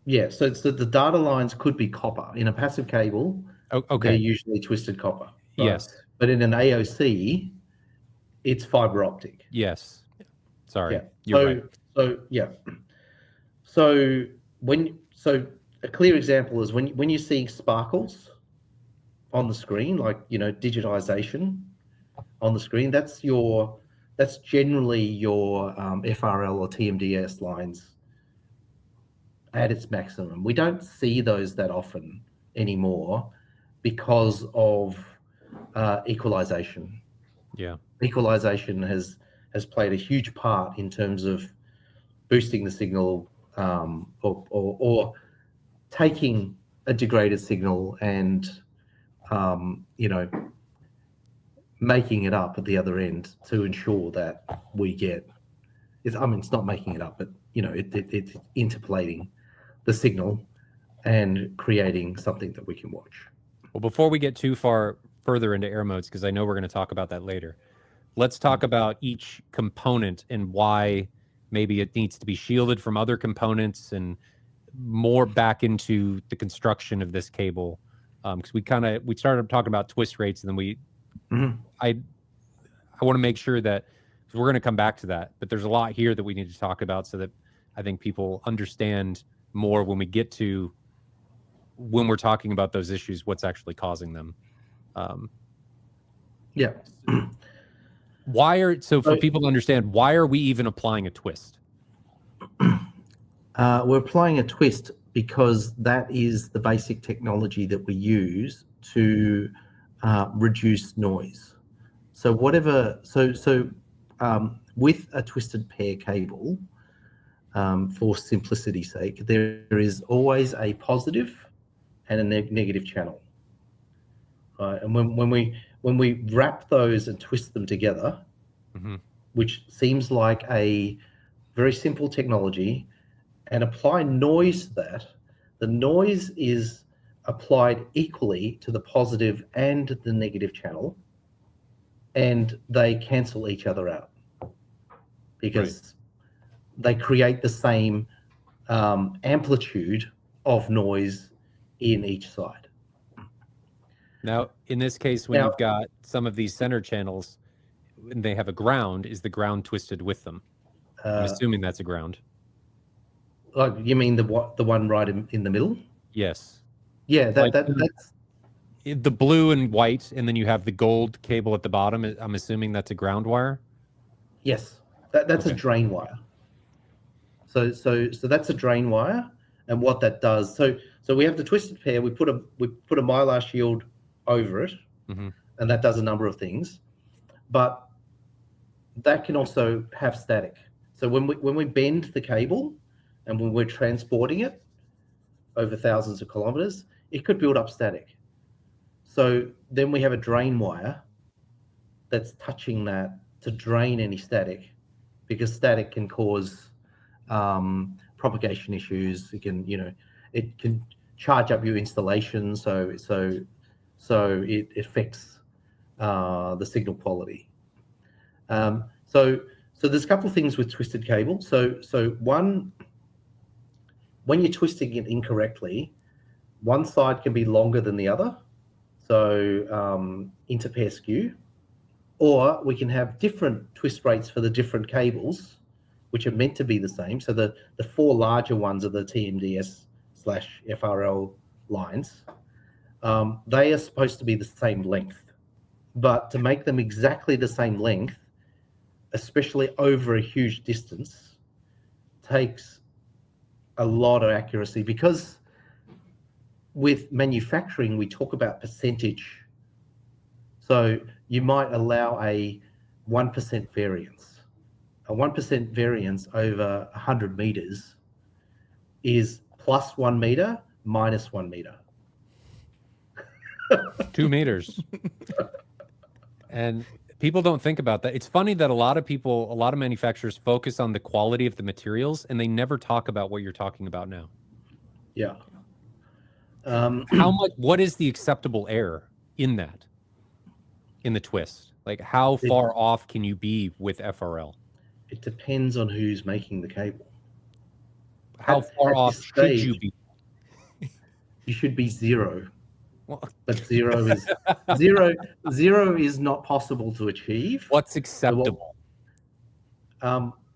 yeah. So the data lines could be copper. In a passive cable, Okay. they're usually twisted copper. Right? Yes. But in an AOC, it's fiber optic. Yes. Sorry. Yeah. You're right. So yeah. So a clear example is when you see sparkles on the screen, like, digitization on the screen, that's generally your FRL or TMDS lines at its maximum. We don't see those that often anymore because of equalization. Yeah. Equalization has played a huge part in terms of boosting the signal, or taking a degraded signal and making it up at the other end to ensure that we get. It's not making it up, but it's interpolating the signal and creating something that we can watch. Well, before we get too further into air modes, because I know we're going to talk about that later, let's talk about each component and why maybe it needs to be shielded from other components and more back into the construction of this cable, because we started talking about twist rates, and then I want to make sure that, because we're going to come back to that, but there's a lot here that we need to talk about so that I think people understand more when we get to when we're talking about those issues, what's actually causing them. Yeah. For people to understand, why are we even applying a twist? We're applying a twist because that is the basic technology that we use to reduce noise. So with a twisted pair cable, for simplicity's sake, there is always a positive and a negative channel. Right? And when we wrap those and twist them together, which seems like a very simple technology, and apply noise to that, the noise is applied equally to the positive and the negative channel, and they cancel each other out because they create the same amplitude of noise in each side. Now, in this case, when you've got some of these center channels and they have a ground, is the ground twisted with them? I'm assuming that's a ground. Like, you mean the one right in the middle? Yes. Yeah, that's the blue and white, and then you have the gold cable at the bottom. I'm assuming that's a ground wire. Yes, that's a drain wire. So that's a drain wire, and what that does. So we have the twisted pair. We put a Mylar shield over it, and that does a number of things, but that can also have static. So when we bend the cable, and when we're transporting it over thousands of kilometers, it could build up static. So then we have a drain wire that's touching that to drain any static, because static can cause propagation issues. It can charge up your installation, so it affects the signal quality. So there's a couple of things with twisted cable. So one, when you're twisting it incorrectly, one side can be longer than the other, so interpair skew, or we can have different twist rates for the different cables, which are meant to be the same. So the four larger ones are the TMDS/FRL lines. They are supposed to be the same length, but to make them exactly the same length, especially over a huge distance, takes a lot of accuracy, because with manufacturing, we talk about percentage. So you might allow a 1% variance. A 1% variance over 100 meters is plus 1 meter, minus 1 meter. 2 meters. And people don't think about that. It's funny that a lot of manufacturers focus on the quality of the materials, and they never talk about what you're talking about now. Yeah. What is the acceptable error in that, in the twist? Like, how far off can you be with FRL? It depends on who's making the cable. How far off should you be? You should be zero. Well, but zero is not possible to achieve. What's acceptable?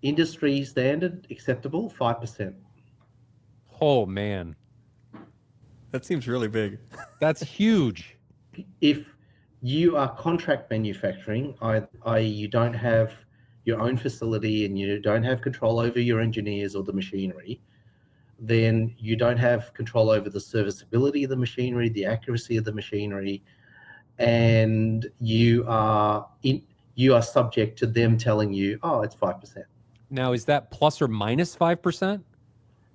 Industry standard acceptable 5%. Oh man, that seems really big. That's huge. If you are contract manufacturing, i.e. you don't have your own facility and you don't have control over your engineers or the machinery, then you don't have control over the serviceability of the machinery, the accuracy of the machinery, and you are subject to them telling you, oh, it's 5%. Now, is that plus or minus 5%?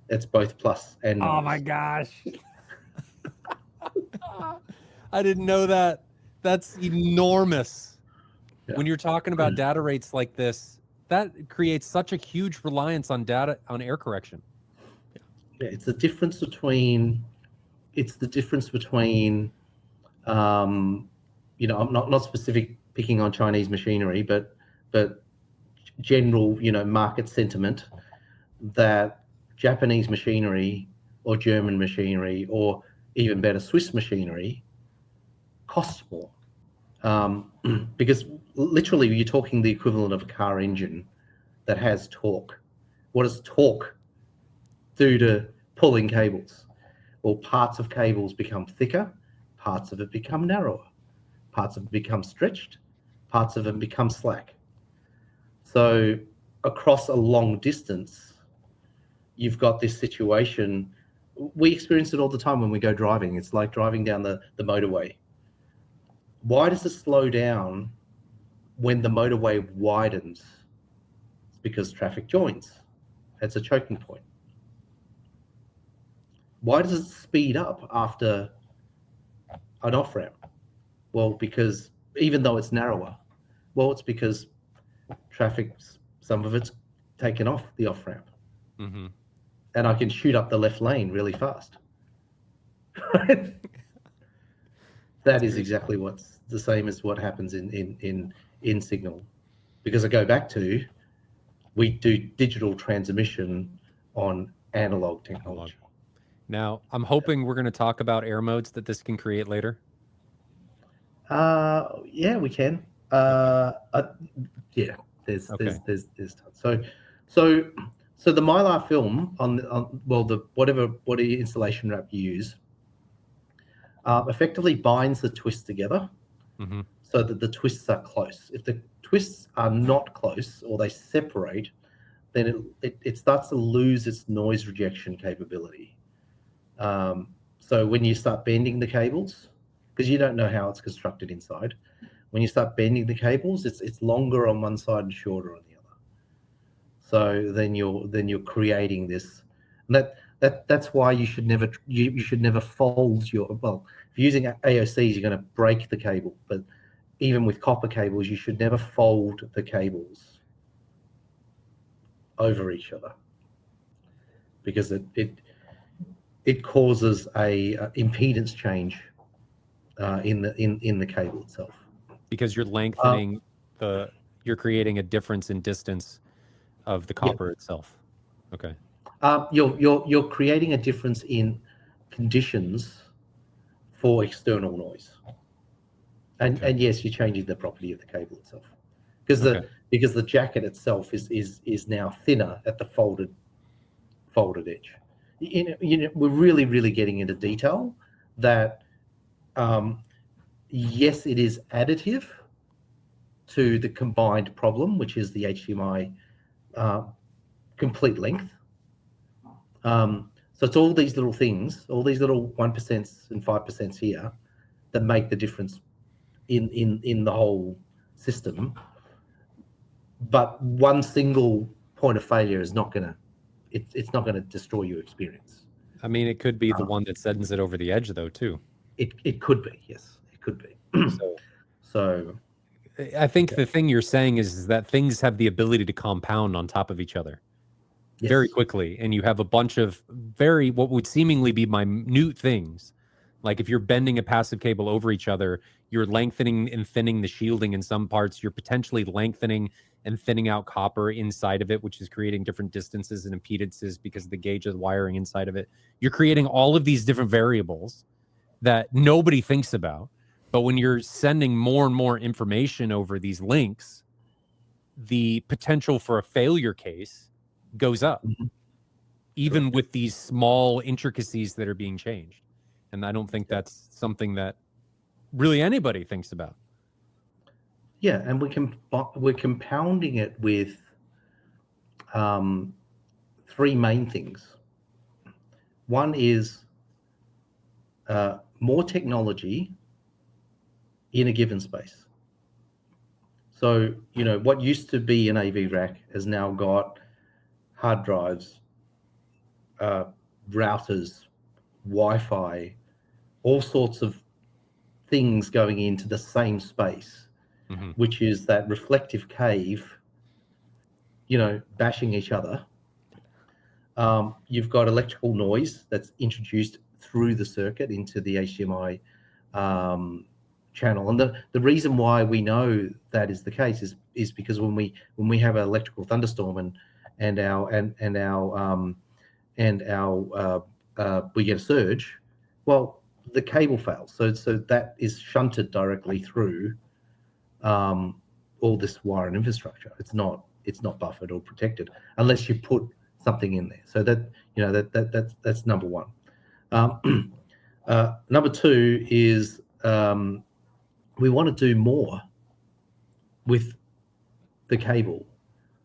It's both plus and minus. Oh my gosh. I didn't know that. That's enormous. Yeah. When you're talking about data rates like this, that creates such a huge reliance on data, on error correction. Yeah, it's the difference between I'm not specific picking on Chinese machinery, but general, market sentiment that Japanese machinery or German machinery, or even better, Swiss machinery, costs more. Because literally you're talking the equivalent of a car engine that has torque. What does torque do to pulling cables? Well, parts of cables become thicker, parts of it become narrower, parts of it become stretched, parts of it become slack. So across a long distance, you've got this situation. We experience it all the time when we go driving. It's like driving down the motorway. Why does it slow down when the motorway widens? It's because traffic joins. It's a choking point. Why does it speed up after an off-ramp? Well, because even though it's narrower, well, it's because traffic, some of it's taken off the off-ramp. Mm-hmm. And I can shoot up the left lane really fast. That is exactly what's the same as what happens in Signal. Because I go back to, we do digital transmission on analog technology. Now, I'm hoping we're going to talk about error modes that this can create later. Yeah, we can. Yeah, there's tons. So the Mylar film on the whatever installation wrap you use effectively binds the twists together, mm-hmm. so that the twists are close. If the twists are not close or they separate, then it starts to lose its noise rejection capability. So when you start bending the cables, because you don't know how it's constructed inside, when you start bending the cables, it's longer on one side and shorter on the other. So then you're creating this. And that's why you should never fold your, well, if you're using AOCs, you're going to break the cable, but even with copper cables, you should never fold the cables over each other, because it causes a impedance change in the cable itself. Because you're lengthening you're creating a difference in distance of the copper itself. Okay. You're creating a difference in conditions for external noise, and yes, you're changing the property of the cable itself, because the jacket itself is now thinner at the folded edge. We're really getting into detail that yes, it is additive to the combined problem, which is the HDMI complete length. So it's all these little things, all these little 1% and 5% here that make the difference in the whole system. But one single point of failure is not gonna, it's not gonna destroy your experience. I mean, it could be the one that sends it over the edge, though, too. It could be, yes, it could be. So I think the thing you're saying is that things have the ability to compound on top of each other very quickly, and you have a bunch of what would seemingly be minute things. Like if you're bending a passive cable over each other, you're lengthening and thinning the shielding in some parts. You're potentially lengthening and thinning out copper inside of it, which is creating different distances and impedances because of the gauge of the wiring inside of it. You're creating all of these different variables that nobody thinks about. But when you're sending more and more information over these links, the potential for a failure case goes up, even with these small intricacies that are being changed. And I don't think that's something that really anybody thinks about. Yeah, and we're compounding it with three main things. One is more technology in a given space. So, what used to be an AV rack has now got hard drives, routers, Wi-Fi, all sorts of things going into the same space, which is that reflective cave, bashing each other. You've got electrical noise that's introduced through the circuit into the HDMI channel. And the reason why we know that is the case is because when we have an electrical thunderstorm and our we get a surge, well, the cable fails. So that is shunted directly through all this wire and infrastructure. It's not buffered or protected unless you put something in there. So that's number one. Number two is we want to do more with the cable.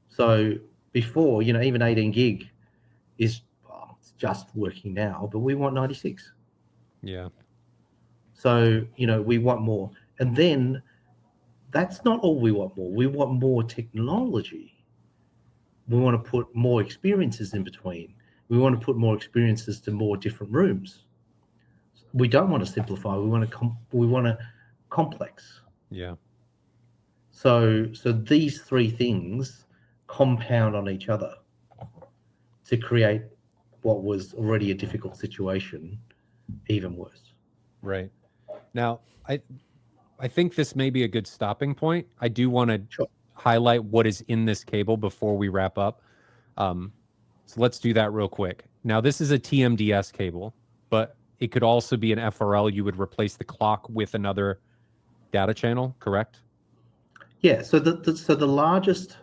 So before, even 18 gig is it's just working now, but we want 96. Yeah. So, we want more. And then that's not all we want more. We want more technology. We want to put more experiences in between. We want to put more experiences to more different rooms. We don't want to simplify. We want to complex. Yeah. So these three things compound on each other to create what was already a difficult situation even worse. Right. Now, I think this may be a good stopping point. I do want to highlight what is in this cable before we wrap up. So let's do that real quick. Now, this is a TMDS cable, but it could also be an FRL. You would replace the clock with another data channel, correct? Yeah. So the largest.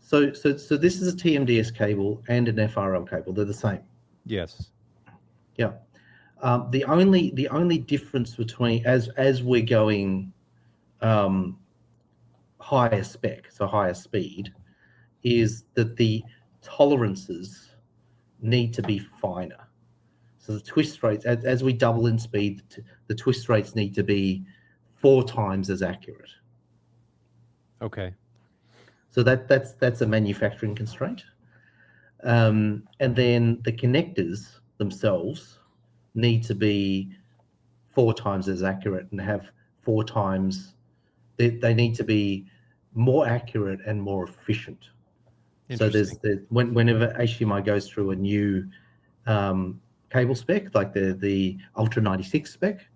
So this is a TMDS cable and an FRL cable. They're the same. Yes. Yeah. The only difference between as we're going higher spec, so higher speed, is that the tolerances need to be finer. So the twist rates, as we double in speed, the twist rates need to be 4 times as accurate. Okay. So that's a manufacturing constraint. And then the connectors themselves need to be 4 times as accurate and have 4 times. They need to be more accurate and more efficient. So whenever HDMI goes through a new cable spec, like the Ultra 96 spec,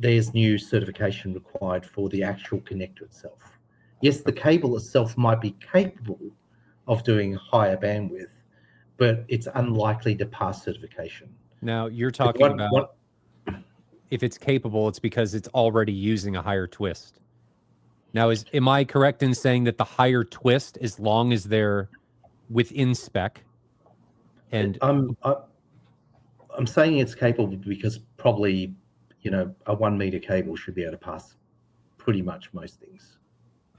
there's new certification required for the actual connector itself. Yes, the cable itself might be capable of doing higher bandwidth, but it's unlikely to pass certification. Now, you're talking about if it's capable, it's because it's already using a higher twist. Now, am I correct in saying that the higher twist, as long as they're within spec, and I'm saying it's capable because probably, a 1 meter cable should be able to pass pretty much most things.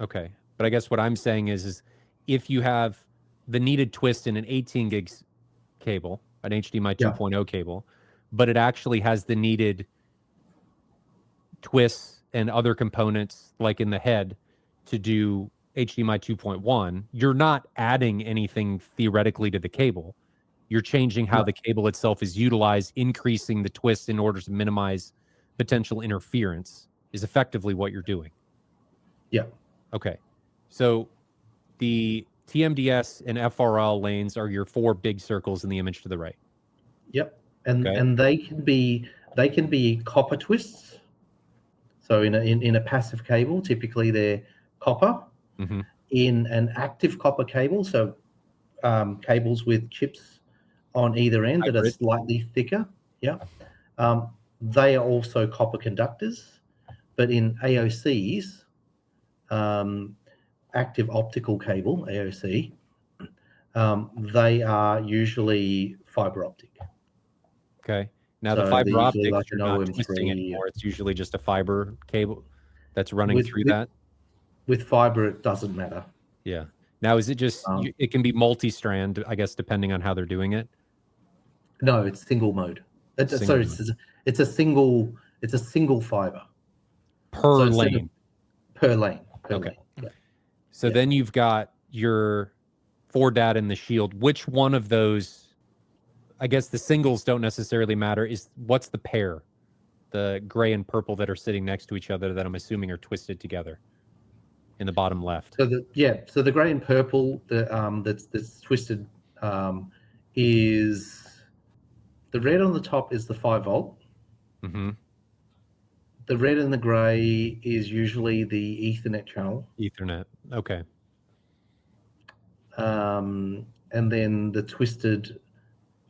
okay. But I guess what I'm saying is if you have the needed twist in an 18 gigs cable, an HDMI 2.0 cable, but it actually has the needed twists and other components like in the head to do HDMI 2.1, you're not adding anything theoretically to the cable. You're changing how the cable itself is utilized, increasing the twist in order to minimize potential interference is effectively what you're doing. Yeah. Okay. So the TMDS and FRL lanes are your 4 big circles in the image to the right. Yep. And they can be copper twists. So in a passive cable, typically they're copper. Mm-hmm. In an active copper cable, so cables with chips on either end that are slightly thicker, they are also copper conductors. But in AOCs, active optical cable, AOC, they are usually fiber optic. Okay. Now, the fiber optics, like you're not twisting anymore. It's usually just a fiber cable that's running through that. With fiber, it doesn't matter. Yeah. Now, is it just, it can be multi-strand, I guess, depending on how they're doing it? No, it's single mode. It's a single fiber. Per lane. Per lane. Okay. Yeah. So then you've got your 4 data in the shield. Which one of those, I guess the singles don't necessarily matter, what's the pair? The gray and purple that are sitting next to each other that I'm assuming are twisted together in the bottom left. So the gray and purple that's twisted is the red on the top is the 5 volt. Mm-hmm. The red and the gray is usually the Ethernet channel. Ethernet. Okay. And then the twisted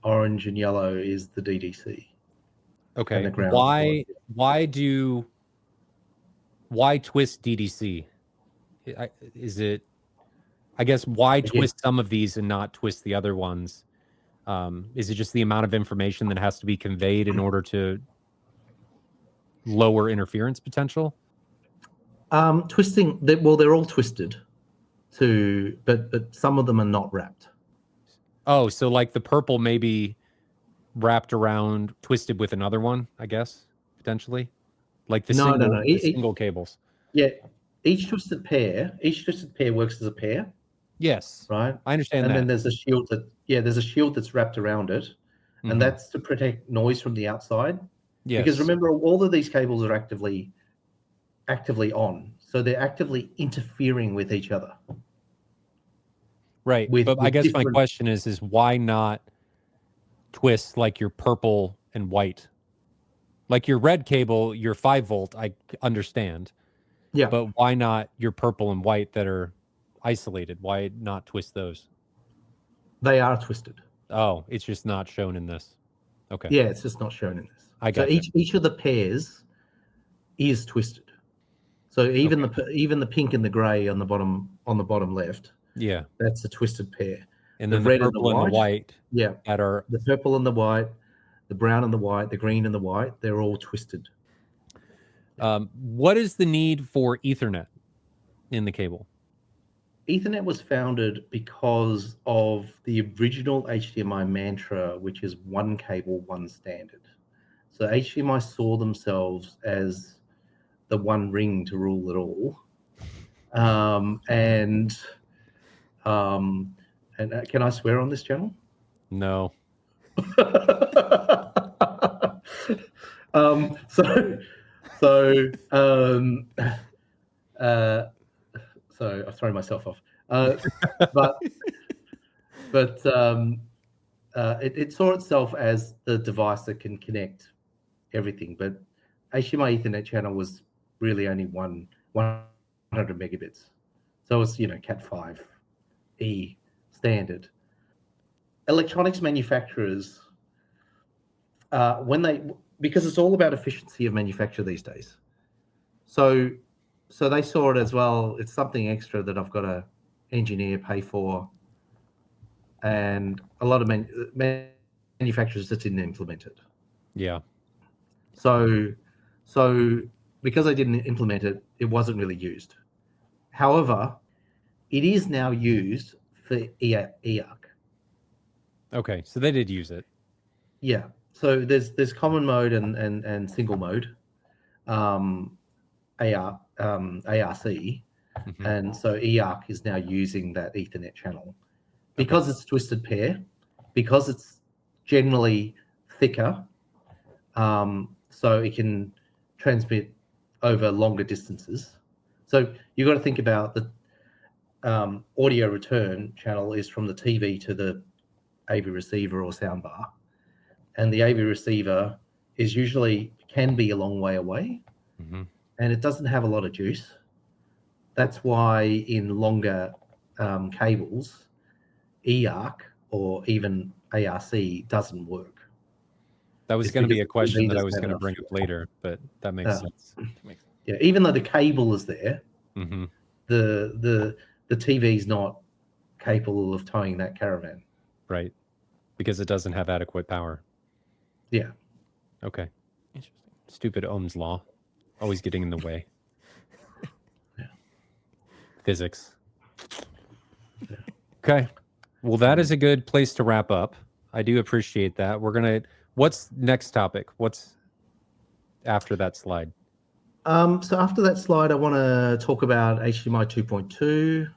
orange and yellow is the DDC. Okay. the ground Why twist DDC? Is it? I guess why Again. twist some of these and not twist the other ones? Is it just the amount of information that has to be conveyed in order to lower interference potential? Twisting. They're all twisted, but some of them are not wrapped. Oh, so like the purple may be wrapped around, twisted with another one, I guess, potentially? Like the single cables. Yeah, each twisted pair works as a pair. Yes. Right? I understand that. And then there's a shield that's wrapped around it, and that's to protect noise from the outside. Yes. Because remember, all of these cables are actively on, so they're actively interfering with each other. Right. But I guess my question is why not twist like your purple and white? Like your red cable, your 5-volt, I understand. Yeah. But why not your purple and white that are isolated? Why not twist those? They are twisted. Oh, it's just not shown in this. Okay. Yeah, it's just not shown in this. I got so each of the pairs is twisted. So even the pink and the grey on the bottom left. Yeah. That's a twisted pair. And then the purple and the white. Yeah. That are the purple and the white, the brown and the white, the green and the white, they're all twisted. What is the need for Ethernet in the cable? Ethernet was founded because of the original HDMI mantra, which is one cable, one standard. So HDMI saw themselves as the one ring to rule it all. And can I swear on this channel? No. So I've thrown myself off. But it saw itself as the device that can connect everything. But HDMI Ethernet channel was really only 100 megabits. So it's Cat5e standard. Electronics manufacturers, because it's all about efficiency of manufacture these days. So they saw it as, well, it's something extra that I've got to engineer, pay for, and a lot of manufacturers just didn't implement it. Yeah. So because I didn't implement it, it wasn't really used. However, it is now used for EARC. Okay, so they did use it. Yeah. So there's common mode and single mode, ARC, and so EARC is now using that Ethernet channel because it's twisted pair, because it's generally thicker, so it can transmit over longer distances. So you've got to think about the audio return channel is from the TV to the AV receiver or soundbar, and the AV receiver can be a long way away, and it doesn't have a lot of juice. That's why in longer cables, EARC or even ARC doesn't work. That was going to be a question that I was going to bring up later, but that makes sense. Yeah, even though the cable is there, the TV's not capable of towing that caravan. Right, because it doesn't have adequate power. Yeah. Okay. Interesting. Stupid Ohm's law, always getting in the way. Yeah. Physics. Yeah. Okay. Well, that is a good place to wrap up. I do appreciate that. What's next topic? What's after that slide? So after that slide, I want to talk about HDMI 2.2,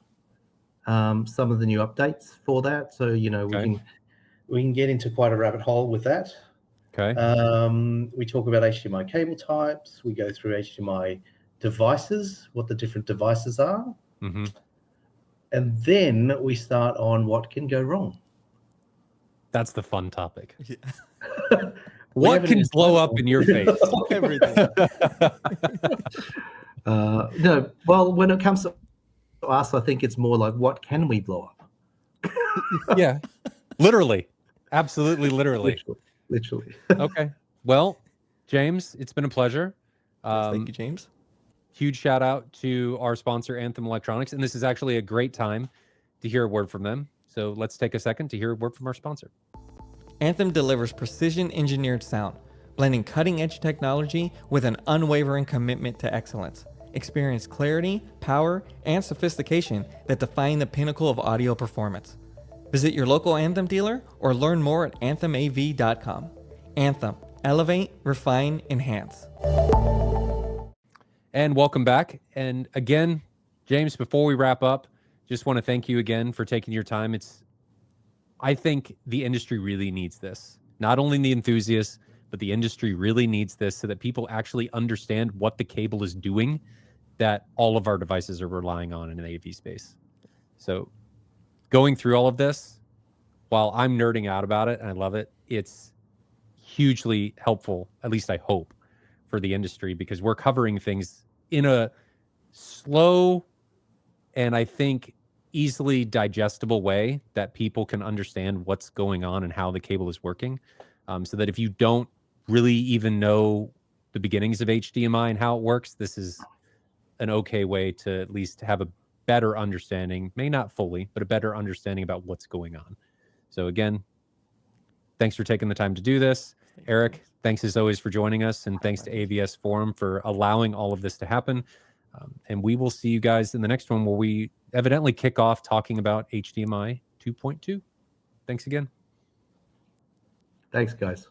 some of the new updates for that. So, we can get into quite a rabbit hole with that. Okay. We talk about HDMI cable types. We go through HDMI devices, what the different devices are. And then we start on what can go wrong. That's the fun topic. Yeah. What can blow up in your face? Everything. No, well, when it comes to us, I think it's more like, what can we blow up? Yeah, literally. Absolutely, literally. Literally. Okay. Well, James, it's been a pleasure. Thank you, James. Huge shout out to our sponsor, Anthem Electronics. And this is actually a great time to hear a word from them. So let's take a second to hear a word from our sponsor. Anthem delivers precision engineered sound, blending cutting edge technology with an unwavering commitment to excellence. Experience clarity, power, and sophistication that define the pinnacle of audio performance. Visit your local Anthem dealer or learn more at anthemav.com. Anthem, elevate, refine, enhance. And welcome back. And again, James, before we wrap up, just want to thank you again for taking your time. I think the industry really needs this. Not only the enthusiasts, but the industry really needs this so that people actually understand what the cable is doing that all of our devices are relying on in the AV space. So going through all of this, while I'm nerding out about it and I love it, it's hugely helpful, at least I hope, for the industry, because we're covering things in a slow and I think easily digestible way that people can understand what's going on and how the cable is working. So that if you don't really even know the beginnings of HDMI and how it works, this is an okay way to at least have a better understanding, may not fully, but a better understanding about what's going on. So again, thanks for taking the time to do this. Eric, thanks as always for joining us, and thanks to AVS Forum for allowing all of this to happen. And we will see you guys in the next one where we evidently kick off talking about HDMI 2.2. Thanks again. Thanks, guys.